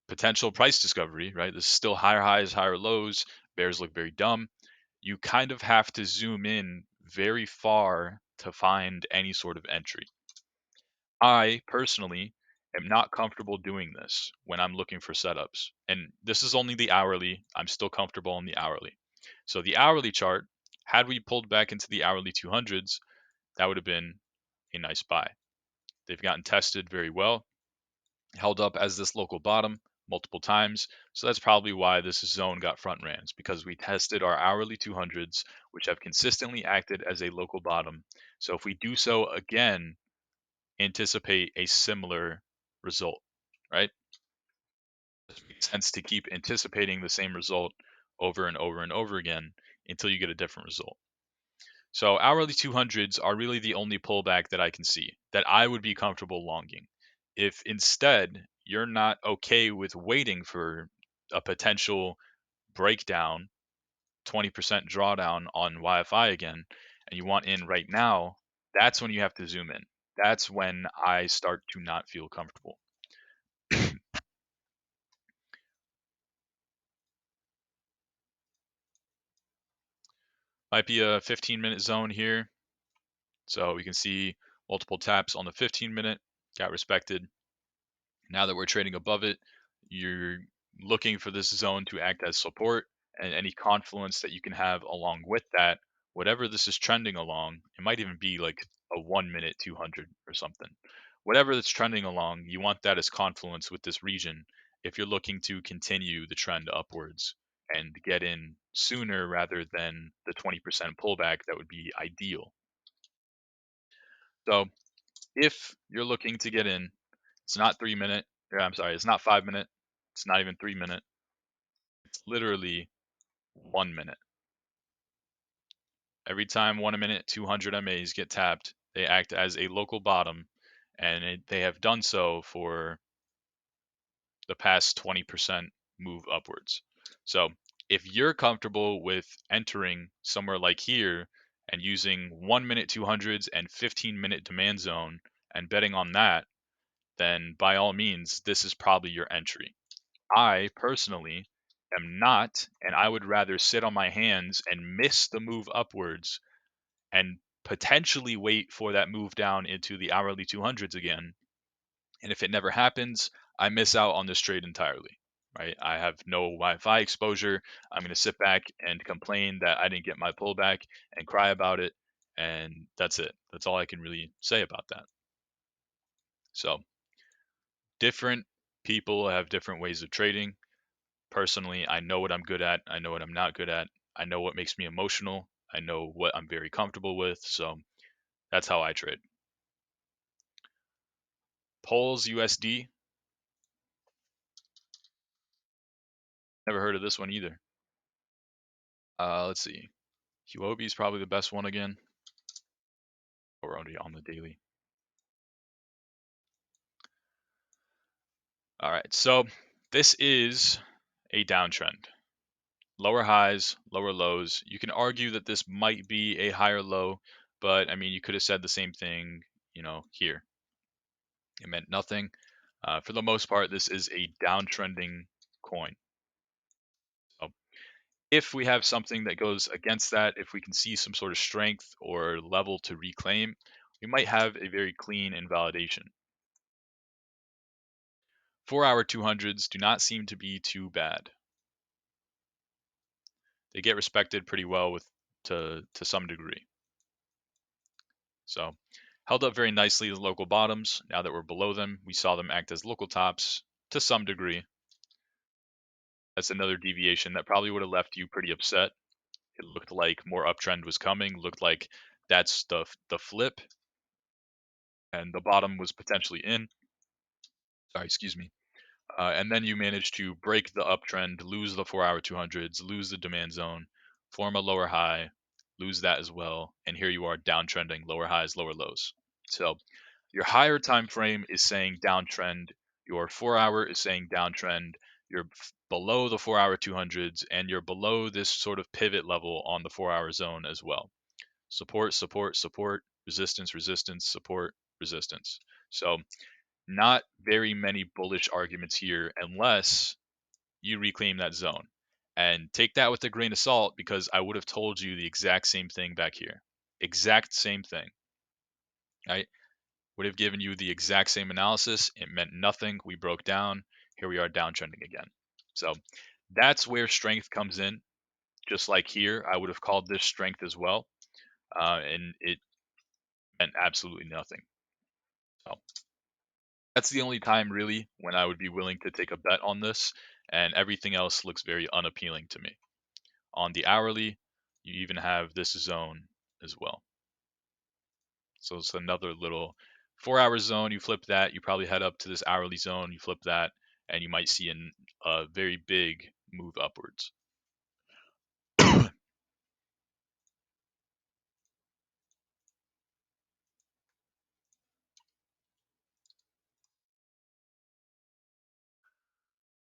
potential price discovery, right? There's still higher highs, higher lows. Bears look very dumb. You kind of have to zoom in very far to find any sort of entry. I personally am not comfortable doing this when I'm looking for setups. And this is only the hourly. I'm still comfortable on the hourly. So the hourly chart, had we pulled back into the hourly 200s, that would have been a nice buy. They've gotten tested very well, held up as this local bottom multiple times. So that's probably why this zone got front rans, because we tested our hourly 200s, which have consistently acted as a local bottom. So if we do so again, anticipate a similar result, right? It makes sense to keep anticipating the same result over and over and over again until you get a different result. So hourly 200s are really the only pullback that I can see that I would be comfortable longing. If instead you're not okay with waiting for a potential breakdown, 20% drawdown on Wi-Fi again, and you want in right now, that's when you have to zoom in. That's when I start to not feel comfortable. Might be a 15-minute zone here. So we can see multiple taps on the 15-minute, got respected. Now that we're trading above it, you're looking for this zone to act as support, and any confluence that you can have along with that whatever this is trending along, it might even be like a 1 minute 200 or something. Whatever that's trending along, you want that as confluence with this region if you're looking to continue the trend upwards and get in sooner rather than the 20% pullback that would be ideal. So if you're looking to get in, it's not 3 minute, I'm sorry, it's not 5 minute, it's not even 3 minute, it's literally 1 minute. Every time 1 minute 200 MAs get tapped, they act as a local bottom, and they have done so for the past 20% move upwards. So if you're comfortable with entering somewhere like here and using 1 minute 200s and 15-minute demand zone and betting on that, then by all means, this is probably your entry. I personally am not, and I would rather sit on my hands and miss the move upwards and potentially wait for that move down into the hourly 200s again. And if it never happens, I miss out on this trade entirely, right? I have no Wi-Fi exposure. I'm going to sit back and complain that I didn't get my pullback and cry about it. And that's it. That's all I can really say about that. So different people have different ways of trading. Personally, I know what I'm good at. I know what I'm not good at. I know what makes me emotional. I know what I'm very comfortable with. So that's how I trade. Poles USD. Never heard of this one either. Let's see. Huobi is probably the best one again. We're already on the daily. All right, so this is a downtrend. Lower highs, lower lows. You can argue that this might be a higher low, but I mean, you could have said the same thing, here. It meant nothing. For the most part, this is a downtrending coin. So if we have something that goes against that, if we can see some sort of strength or level to reclaim, we might have a very clean invalidation. 4-hour 200s do not seem to be too bad. They get respected pretty well to some degree. So held up very nicely the local bottoms. Now that we're below them, we saw them act as local tops to some degree. That's another deviation that probably would have left you pretty upset. It looked like more uptrend was coming. Looked like that's the flip, and the bottom was potentially in. Sorry, excuse me. And then you manage to break the uptrend, lose the 4-hour 200s, lose the demand zone, form a lower high, lose that as well, and here you are downtrending, lower highs, lower lows. So your higher time frame is saying downtrend, your 4-hour is saying downtrend, you're below the 4-hour 200s, and you're below this sort of pivot level on the 4-hour zone as well. Support, support, support, resistance, resistance, support, resistance. So not very many bullish arguments here unless you reclaim that zone. And take that with a grain of salt because I would have told you the exact same thing back here. Exact same thing. Right? Would have given you the exact same analysis. It meant nothing. We broke down. Here we are downtrending again. So that's where strength comes in. Just like here, I would have called this strength as well. And it meant absolutely nothing. So that's the only time really when I would be willing to take a bet on this, and everything else looks very unappealing to me. On the hourly, you even have this zone as well. So it's another little 4-hour zone. You flip that, you probably head up to this hourly zone, you flip that, and you might see a very big move upwards.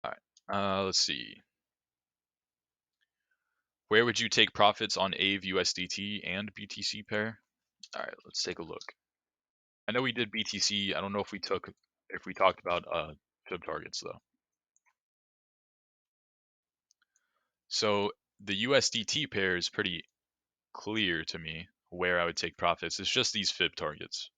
All right, let's see. Where would you take profits on AVE USDT and BTC pair? All right, let's take a look. I know we did BTC. I don't know if we talked about fib targets though. So the USDT pair is pretty clear to me where I would take profits. It's just these fib targets.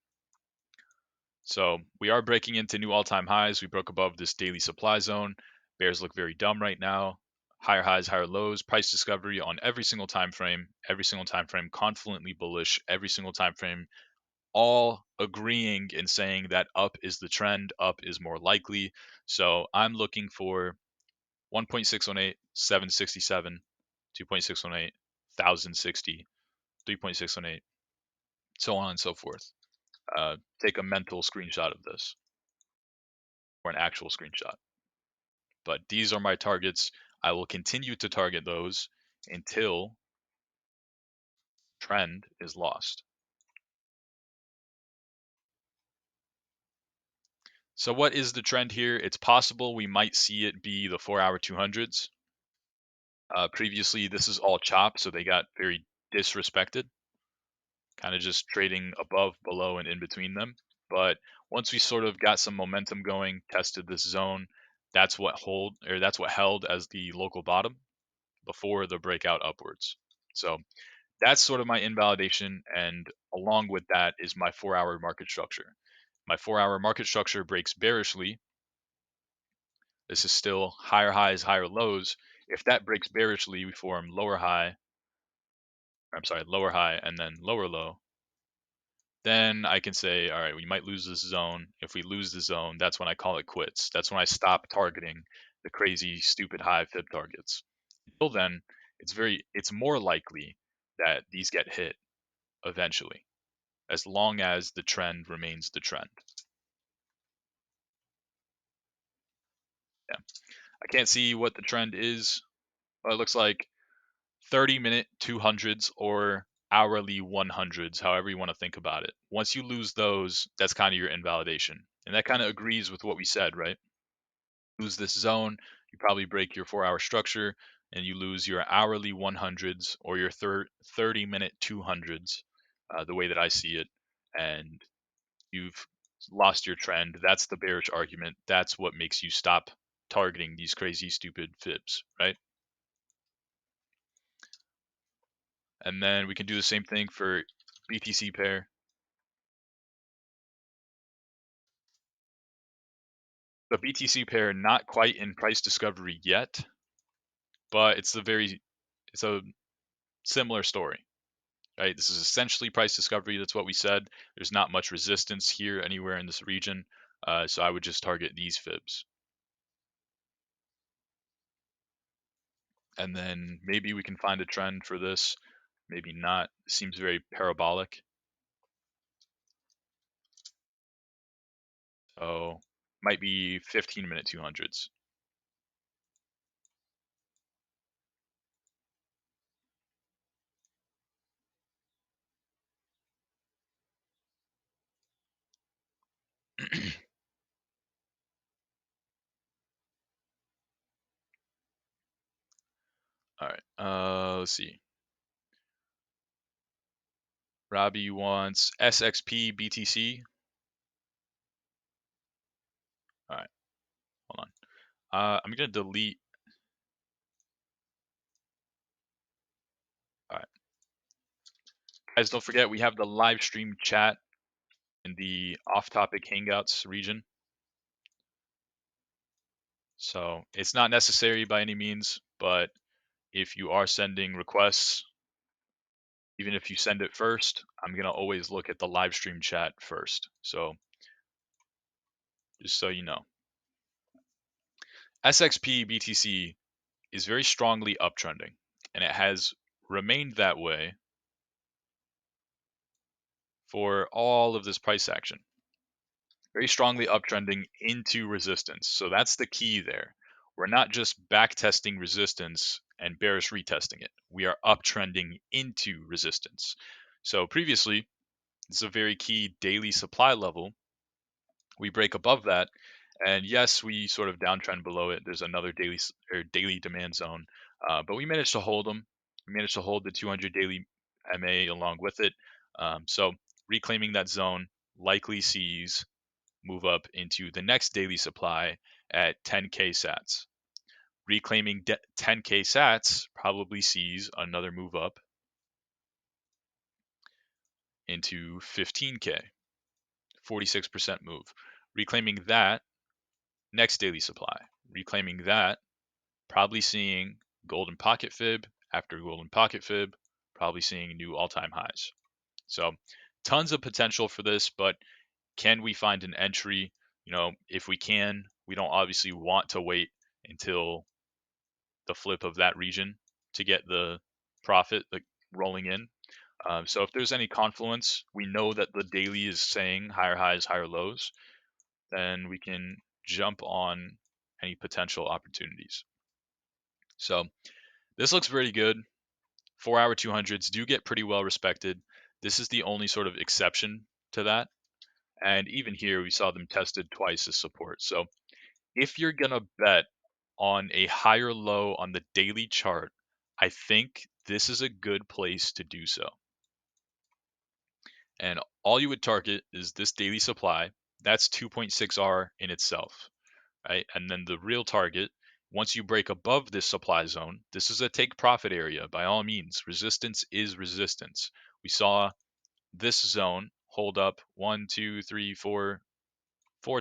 So we are breaking into new all-time highs. We broke above this daily supply zone. Bears look very dumb right now. higher highs, higher lows, price discovery on every single time frame, confidently bullish, every single time frame, all agreeing and saying that up is the trend, up is more likely. So I'm looking for 1.618, 767, 2.618, 1060, 3.618, so on and so forth. Take a mental screenshot of this or an actual screenshot. But these are my targets. I will continue to target those until trend is lost. So what is the trend here? It's possible we might see it be the 4-hour 200s. Previously, this is all chop, so they got very disrespected, kind of just trading above, below, and in between them. But once we sort of got some momentum going, tested this zone, that's what held as the local bottom before the breakout upwards. So that's sort of my invalidation, and along with that is my 4-hour market structure. My 4-hour market structure breaks bearishly. This is still higher highs, higher lows. If that breaks bearishly, we form lower high, and then lower low. Then I can say, all right, we might lose this zone. If we lose the zone, that's when I call it quits. That's when I stop targeting the crazy, stupid high fib targets. Until then, it's more likely that these get hit eventually, as long as the trend remains the trend. Yeah, I can't see what the trend is, but it looks like 30-minute 200s or hourly 100s, however you want to think about it. Once you lose those, that's kind of your invalidation. And that kind of agrees with what we said, right? Lose this zone, you probably break your 4-hour structure and you lose your hourly 100s or your 30-minute 200s, the way that I see it. And you've lost your trend. That's the bearish argument. That's what makes you stop targeting these crazy, stupid fibs, right? And then we can do the same thing for BTC pair. The BTC pair not quite in price discovery yet, but it's a similar story, right? This is essentially price discovery. That's what we said. There's not much resistance here anywhere in this region, so I would just target these fibs. And then maybe we can find a trend for this. Maybe not. It seems very parabolic. So might be 15-minute 200s. All right. Let's see. Robbie wants SXP BTC. All right. Hold on. I'm gonna delete. All right. Guys, don't forget we have the live stream chat in the off-topic hangouts region. So it's not necessary by any means, but if you are sending requests, even if you send it first, I'm gonna always look at the live stream chat first. So just so you know. SXP BTC is very strongly uptrending, and it has remained that way for all of this price action. Very strongly uptrending into resistance. So that's the key there. We're not just back testing resistance and bearish retesting it. We are uptrending into resistance. So previously, it's a very key daily supply level. We break above that, and yes, we sort of downtrend below it. There's another daily demand zone, but we managed to hold them. We managed to hold the 200 daily MA along with it. So reclaiming that zone likely sees move up into the next daily supply at 10K sats. Reclaiming 10K sats probably sees another move up into 15K, 46% move. Reclaiming that next daily supply. Reclaiming that, probably seeing golden pocket fib after golden pocket fib, probably seeing new all-time highs. So tons of potential for this, but can we find an entry? If we can, we don't obviously want to wait until the flip of that region to get the profit like rolling in. So if there's any confluence, we know that the daily is saying higher highs, higher lows, then we can jump on any potential opportunities. So this looks pretty good. 4-hour 200s do get pretty well respected. This is the only sort of exception to that. And even here, we saw them tested twice as support. So if you're going to bet on a higher low on the daily chart, I think this is a good place to do so. And all you would target is this daily supply. That's 2.6R in itself, right? And then the real target, once you break above this supply zone, this is a take profit area by all means. Resistance is resistance. We saw this zone hold up 1, 2, 3, 4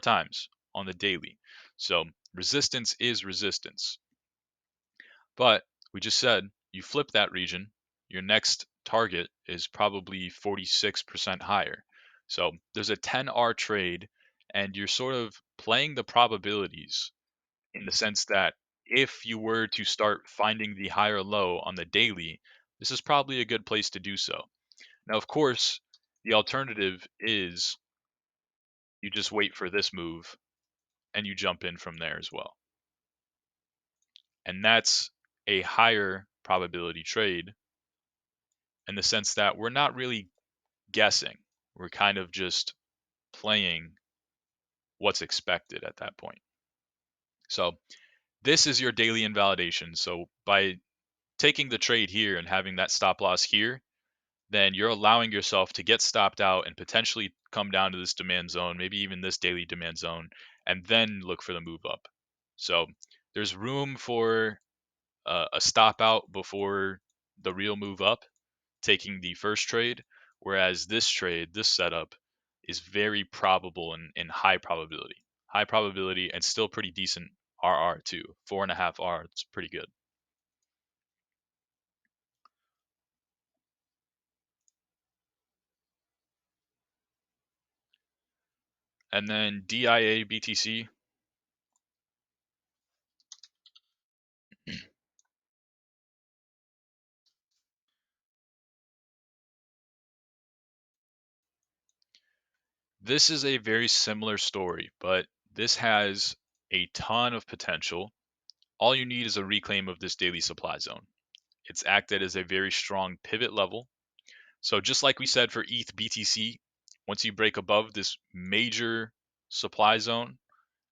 times on the daily. So resistance is resistance. But we just said you flip that region, your next target is probably 46% higher. So there's a 10R trade, and you're sort of playing the probabilities in the sense that if you were to start finding the higher low on the daily, this is probably a good place to do so. Now, of course, the alternative is you just wait for this move and you jump in from there as well. And that's a higher probability trade in the sense that we're not really guessing. We're kind of just playing what's expected at that point. So this is your daily invalidation. So by taking the trade here and having that stop loss here, then you're allowing yourself to get stopped out and potentially come down to this demand zone, maybe even this daily demand zone, and then look for the move up. So there's room for a stop out before the real move up, taking the first trade, whereas this trade, this setup, is very probable and high probability. High probability and still pretty decent RR too. 4.5R, it's pretty good. And then DIA BTC, this is a very similar story, but this has a ton of potential. All you need is a reclaim of this daily supply zone. It's acted as a very strong pivot level. So just like we said for ETH BTC, once you break above this major supply zone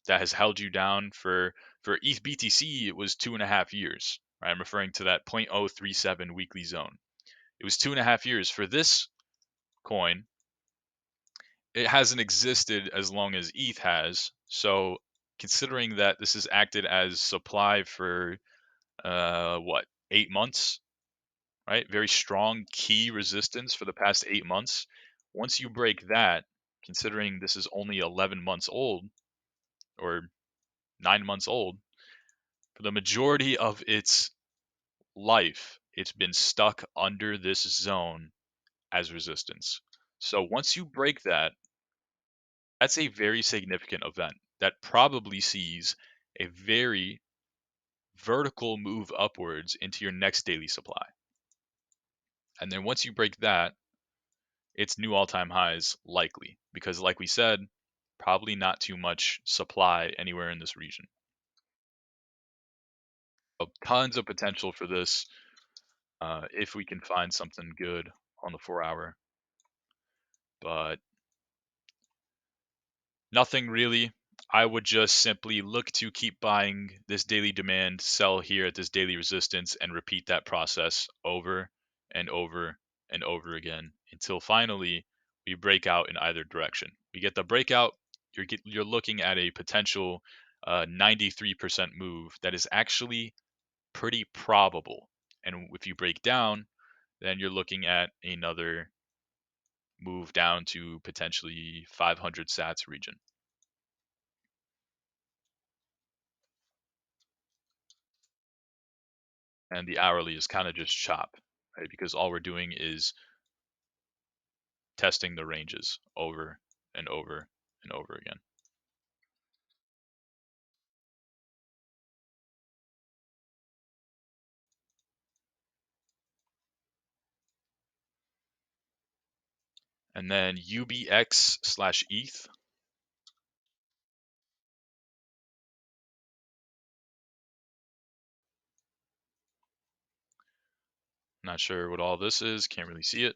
that has held you down for ETH BTC, it was 2.5 years. Right? I'm referring to that 0.037 weekly zone. It was 2.5 years. For this coin, it hasn't existed as long as ETH has. So considering that this has acted as supply for what, 8 months, right? Very strong key resistance for the past 8 months. Once you break that, considering this is only 11 months old or 9 months old, for the majority of its life, it's been stuck under this zone as resistance. So once you break that, that's a very significant event that probably sees a very vertical move upwards into your next daily supply. And then once you break that, it's new all-time highs likely because like we said, probably not too much supply anywhere in this region. So tons of potential for this if we can find something good on the 4-hour, but nothing really. I would just simply look to keep buying this daily demand, sell here at this daily resistance, and repeat that process over and over and over again until finally we break out in either direction. We get the breakout, you're looking at a potential 93% move that is actually pretty probable. And if you break down, then you're looking at another move down to potentially 500 sats region. and the hourly is kind of just chop, right? Because all we're doing is testing the ranges over and over and over again. And then UBX/ETH. Not sure what all this is. Can't really see it.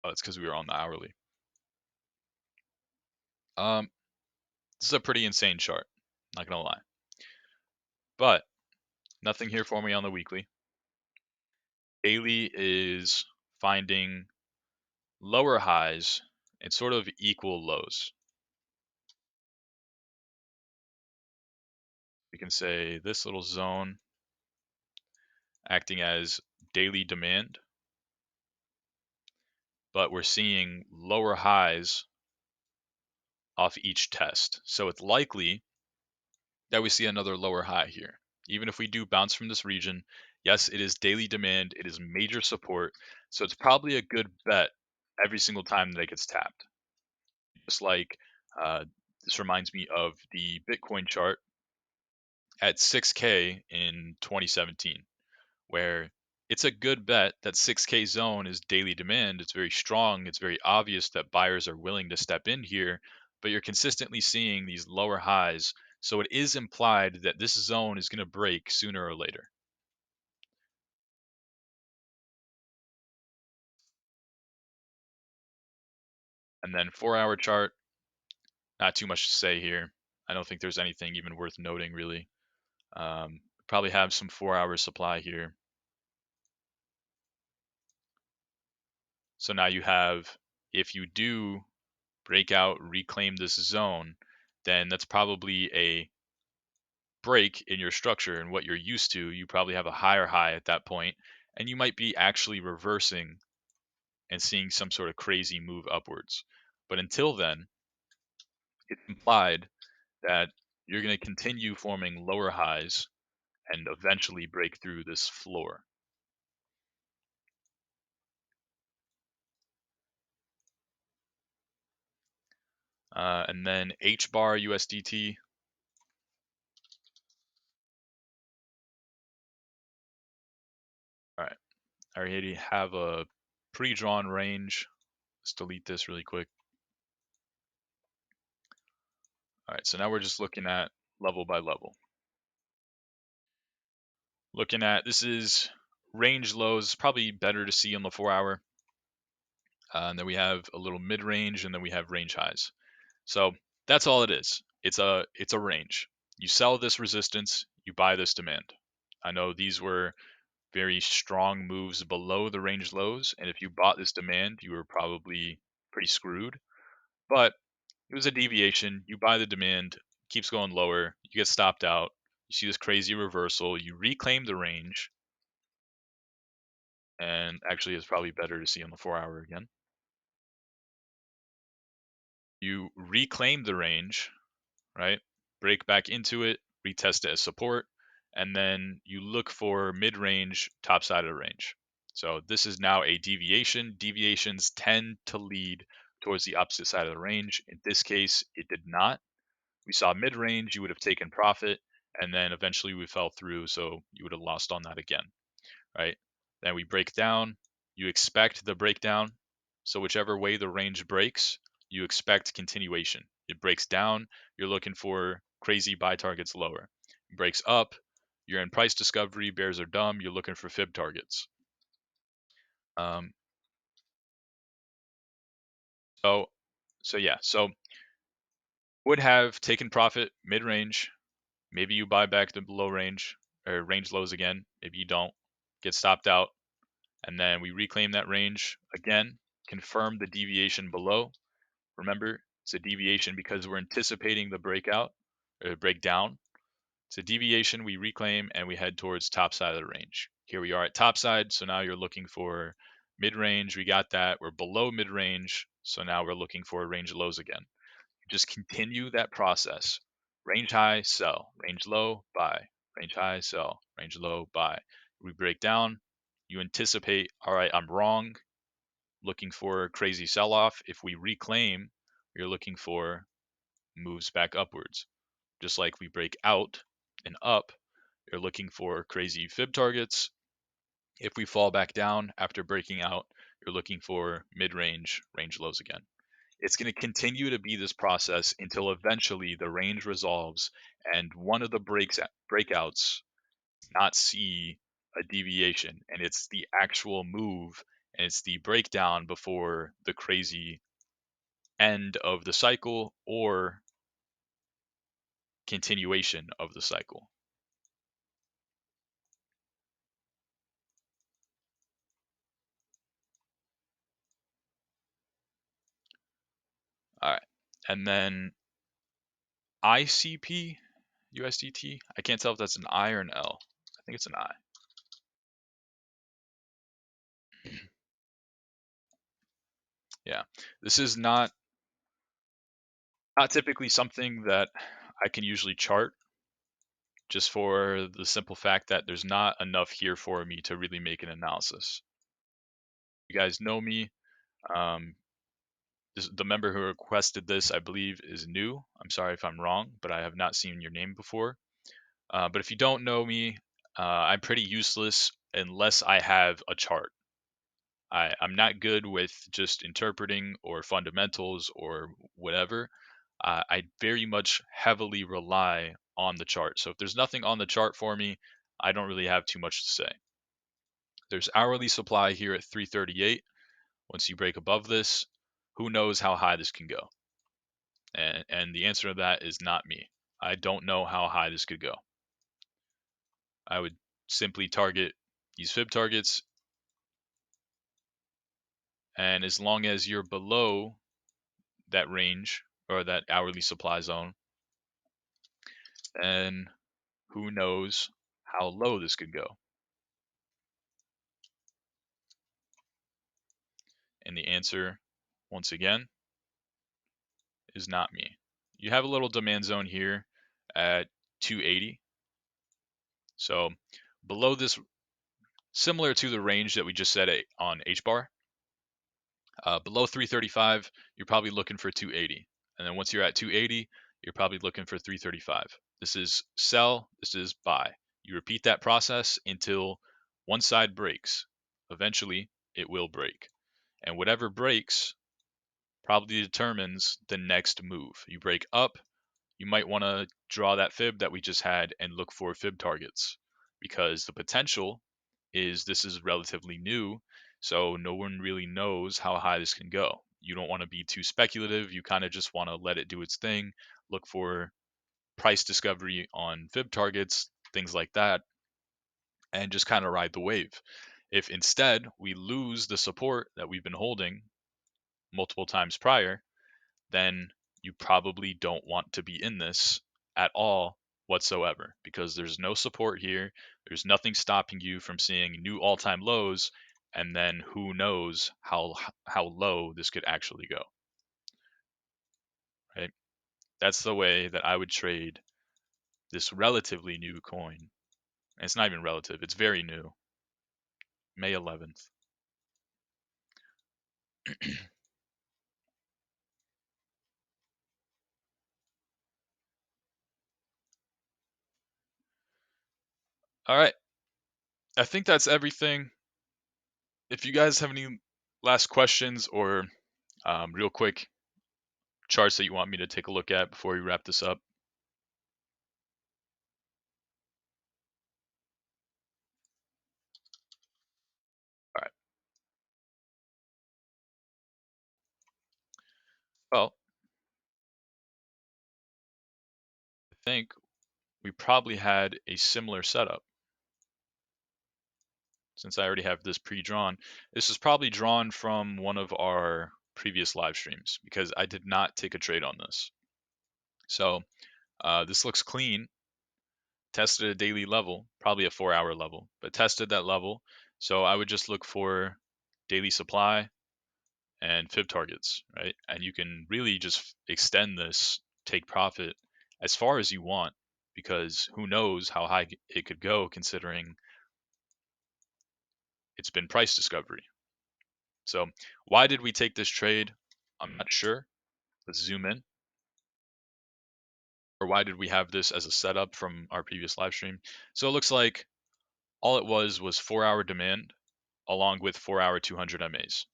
Oh, it's because we were on the hourly. This is a pretty insane chart. Not gonna lie. But nothing here for me on the weekly. Daily is finding lower highs and sort of equal lows. We can say this little zone acting as daily demand, but we're seeing lower highs off each test. So it's likely that we see another lower high here. Even if we do bounce from this region, yes, it is daily demand, it is major support, so it's probably a good bet every single time that it gets tapped. Just like this reminds me of the Bitcoin chart at 6K in 2017, where it's a good bet that 6K zone is daily demand. It's very strong. It's very obvious that buyers are willing to step in here, but you're consistently seeing these lower highs. So it is implied that this zone is going to break sooner or later. And then 4-hour chart, not too much to say here. I don't think there's anything even worth noting really. Probably have some 4-hour supply here. So now you have, if you do break out, reclaim this zone, then that's probably a break in your structure and what you're used to. You probably have a higher high at that point, and you might be actually reversing and seeing some sort of crazy move upwards. But until then, it's implied that you're going to continue forming lower highs and eventually break through this floor. And then H bar USDT. All right, I already have a pre-drawn range. Let's delete this really quick. All right, so now we're just looking at level by level. Looking at, this is range lows, probably better to see on the 4-hour. And then we have a little mid range, and then we have range highs. So that's all it is. It's a range. You sell this resistance, you buy this demand. I know these were very strong moves below the range lows, and if you bought this demand, you were probably pretty screwed. But it was a deviation. You buy the demand, keeps going lower, you get stopped out. You see this crazy reversal, you reclaim the range, and actually it's probably better to see on the 4-hour again. You reclaim the range, right? Break back into it, retest it as support, and then you look for mid-range, top side of the range. So this is now a deviation. Deviations tend to lead towards the opposite side of the range. In this case, it did not. We saw mid-range, you would have taken profit, and then eventually we fell through, so you would have lost on that again, right? Then we break down, you expect the breakdown. So whichever way the range breaks, you expect continuation. It breaks down, you're looking for crazy buy targets lower. It breaks up, you're in price discovery, bears are dumb, you're looking for fib targets. Um, so, so would have taken profit mid-range. Maybe you buy back the low range or range lows again. Maybe you don't, get stopped out, and then we reclaim that range again, confirm the deviation below. Remember, it's a deviation because we're anticipating the breakout or breakdown. It's a deviation, we reclaim, and we head towards top side of the range. Here we are at top side, so now you're looking for mid-range. We got that. We're below mid-range, so now we're looking for range lows again. Just continue that process. range high, sell, range low, buy, range high, sell, range low, buy. We break down, you anticipate, all right, I'm wrong, looking for a crazy sell off. If we reclaim, you're looking for moves back upwards. Just like we break out and up, you're looking for crazy fib targets. If we fall back down after breaking out, you're looking for mid-range, range lows again. It's going to continue to be this process until eventually the range resolves and one of the breakouts not see a deviation, and it's the actual move and it's the breakdown before the crazy end of the cycle or continuation of the cycle. All right. And then ICP USDT. I can't tell if that's an I or an L. I think it's an I. Yeah. This is not typically something that I can usually chart, just for the simple fact that there's not enough here for me to really make an analysis. You guys know me. Um, the member who requested this, I believe, is new. I'm sorry if I'm wrong, but I have not seen your name before. But if you don't know me, I'm pretty useless unless I have a chart. I'm not good with just interpreting or fundamentals or whatever. I very much heavily rely on the chart. So if there's nothing on the chart for me, I don't really have too much to say. There's hourly supply here at 338. Once you break above this, who knows how high this can go? And the answer to that is not me. I don't know how high this could go. I would simply target these fib targets, and as long as you're below that range or that hourly supply zone, then who knows how low this could go? And the answer, once again, is not me. You have a little demand zone here at 280. So below this, similar to the range that we just set on H bar, below 335, you're probably looking for 280. And then once you're at 280, you're probably looking for 335. This is sell, this is buy. You repeat that process until one side breaks. Eventually, it will break. And whatever breaks probably determines the next move. You break up, you might want to draw that fib that we just had and look for fib targets, because the potential is this is relatively new, so no one really knows how high this can go. You don't want to be too speculative. You kind of just want to let it do its thing, look for price discovery on fib targets, things like that, and just kind of ride the wave. If instead we lose the support that we've been holding multiple times prior, then you probably don't want to be in this at all whatsoever, because there's no support here. There's nothing stopping you from seeing new all-time lows, and then who knows how low this could actually go, right? That's the way that I would trade this relatively new coin. And it's not even relative, it's very new. May 11th. All right. I think that's everything. If you guys have any last questions or real quick charts that you want me to take a look at before we wrap this up. All right. Well, I think we probably had a similar setup, since I already have this pre-drawn. This is probably drawn from one of our previous live streams, because I did not take a trade on this. So this looks clean. Tested a daily level, probably a 4-hour level, but tested that level. So I would just look for daily supply and fib targets, right? And you can really just extend this, take profit as far as you want, because who knows how high it could go considering it's been price discovery. So why did we take this trade? I'm not sure. Let's zoom in. Or why did we have this as a setup from our previous live stream? So it looks like all it was 4-hour demand along with 4-hour 200 MAs.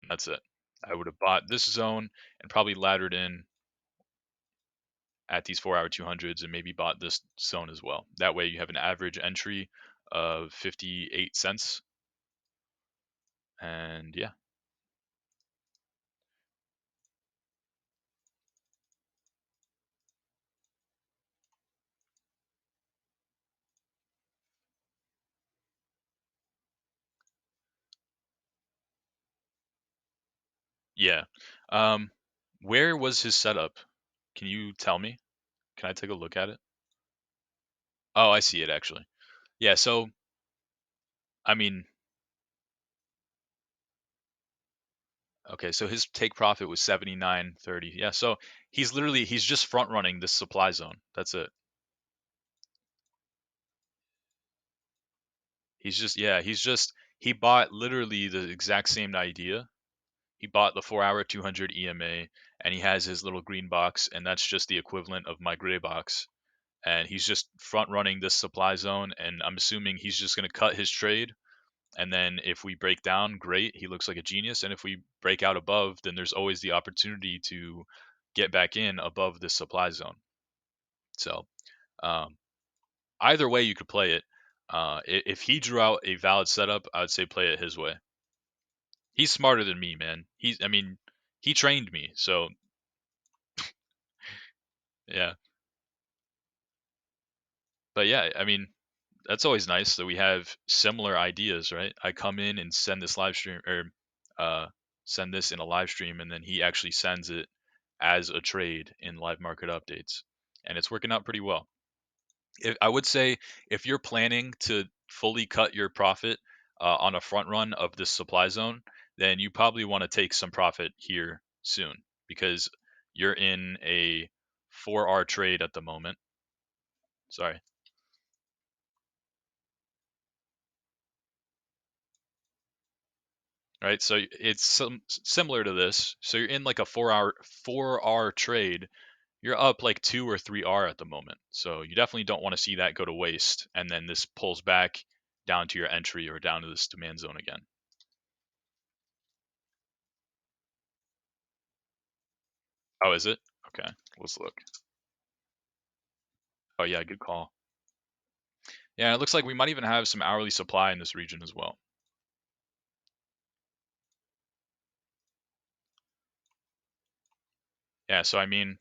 And that's it. I would have bought this zone and probably laddered in at these 4-hour 200s and maybe bought this zone as well. That way you have an average entry of 58 cents. And yeah. Yeah. Um, where was his setup? Can you tell me? Can I take a look at it? Oh, I see it actually. Yeah, so I mean, okay, so his take profit was 79.30. Yeah, so he's just front running this supply zone. That's it. He bought literally the exact same idea. He bought the 4-hour 200 EMA and he has his little green box and that's just the equivalent of my gray box. And he's just front running this supply zone and I'm assuming he's just going to cut his trade. And then if we break down, great, he looks like a genius. And if we break out above, then there's always the opportunity to get back in above this supply zone. So um, either way, you could play it. If he drew out a valid setup, I would say play it his way. He's smarter than me, man. I mean, he trained me. So yeah, but yeah, I mean, that's always nice that we have similar ideas, right? I come in and send this live stream or send this in a live stream, and then he actually sends it as a trade in live market updates, and it's working out pretty well. I would say if you're planning to fully cut your profit on a front run of this supply zone, then you probably want to take some profit here soon because you're in a 4R trade at the moment. Sorry. Right? So it's similar to this. So you're in like a 4R trade. You're up like 2 or 3R at the moment. So you definitely don't want to see that go to waste. And then this pulls back down to your entry or down to this demand zone again. Oh, is it? Okay, let's look. Oh yeah, good call. Yeah, it looks like we might even have some hourly supply in this region as well. Yeah, so I mean,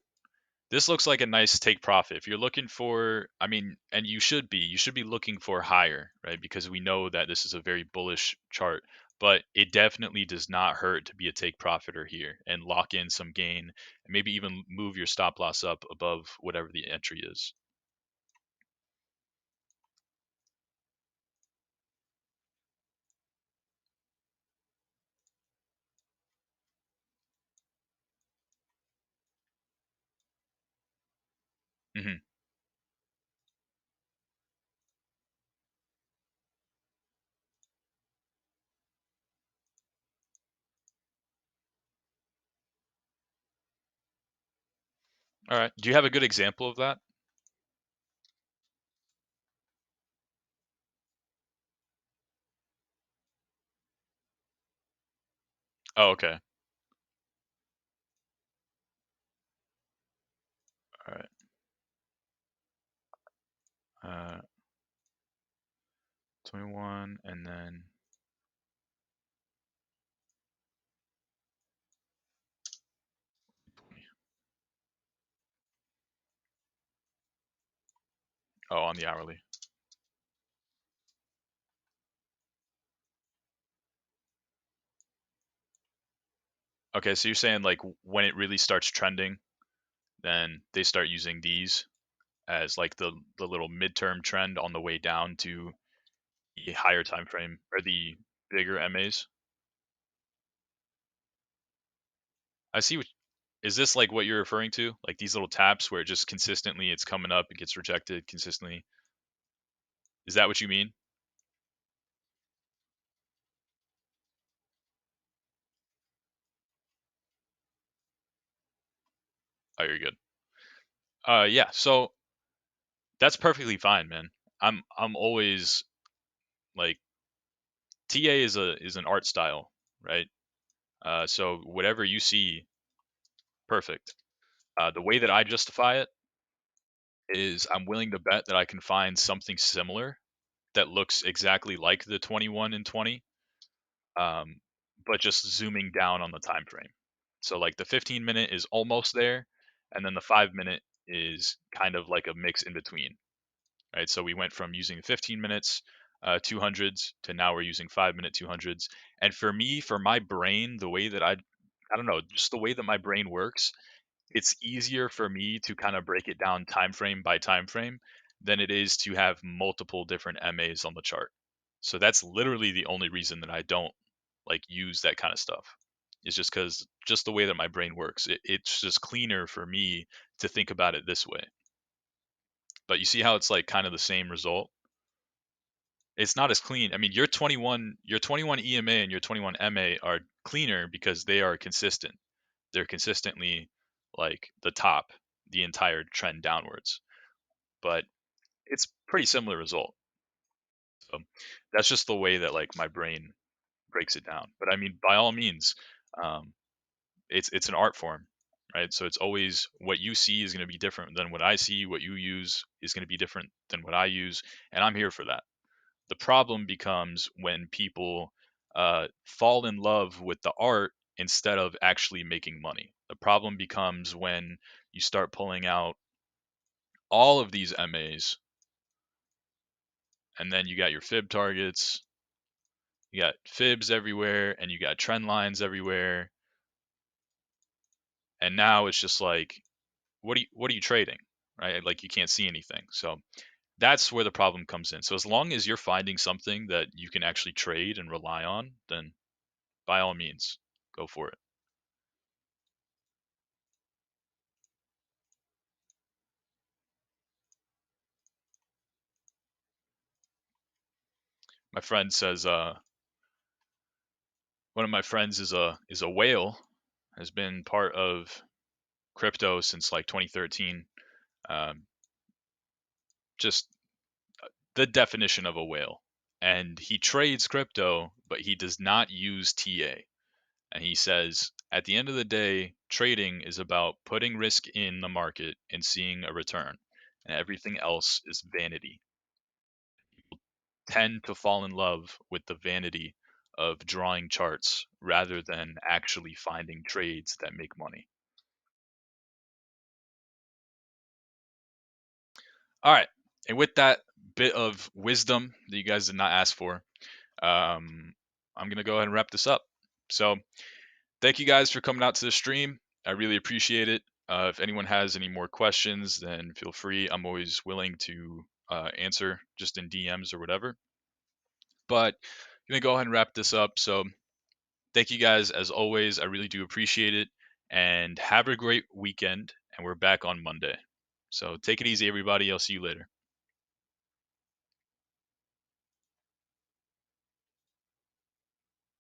this looks like a nice take profit. If you're looking for, I mean, and you should be looking for higher, right? Because we know that this is a very bullish chart, but it definitely does not hurt to be a take profiter here and lock in some gain and maybe even move your stop loss up above whatever the entry is. Hmm. All right. Do you have a good example of that? Oh, okay. All right. 21 and then oh, on the hourly. Okay, so you're saying like when it really starts trending, then they start using these as like the little midterm trend on the way down to the higher time frame or the bigger MAs. I see what Is this like what you're referring to? Like these little taps where it just consistently it's coming up, it gets rejected consistently. Is that what you mean? Oh, you're good. Yeah. So that's perfectly fine, man. I'm always like TA is an art style, right? So whatever you see, perfect. The way that I justify it is I'm willing to bet that I can find something similar that looks exactly like the 21 and 20, um, but just zooming down on the time frame. So like the 15-minute is almost there, and then the 5 minute is kind of like a mix in between, right? So we went from using 15 minutes 200s to now we're using 5 minute 200s. And for me, for my brain, the way that I don't know, just the way that my brain works, it's easier for me to kind of break it down time frame by time frame than it is to have multiple different MAs on the chart. So that's literally the only reason that I don't like use that kind of stuff. It's just because just the way that my brain works, it's just cleaner for me to think about it this way. But you see how it's like kind of the same result. It's not as clean. I mean, your 21 EMA and your 21 MA are cleaner because they are consistent. They're consistently like the top the entire trend downwards. But it's pretty similar result. So that's just the way that like my brain breaks it down. But I mean, by all means, um, it's an art form, right? So it's always what you see is going to be different than what I see. What you use is going to be different than what I use, and I'm here for that. The problem becomes when people fall in love with the art instead of actually making money. The problem becomes when you start pulling out all of these MAs, and then you got your fib targets, you got fibs everywhere, and you got trend lines everywhere, and now it's just like, what are you trading, right? Like you can't see anything. So that's where the problem comes in. So as long as you're finding something that you can actually trade and rely on, then by all means, go for it. My friend says one of my friends is a whale, has been part of crypto since like 2013. Um, just the definition of a whale. And he trades crypto, but he does not use TA. And he says, at the end of the day, trading is about putting risk in the market and seeing a return. And everything else is vanity. People tend to fall in love with the vanity of drawing charts rather than actually finding trades that make money. All right. And with that bit of wisdom that you guys did not ask for, um, I'm going to go ahead and wrap this up. So, thank you guys for coming out to the stream. I really appreciate it. If anyone has any more questions, then feel free. I'm always willing to answer just in DMs or whatever. But I'm going to go ahead and wrap this up. So, thank you guys as always. I really do appreciate it. And have a great weekend. And we're back on Monday. So, take it easy, everybody. I'll see you later.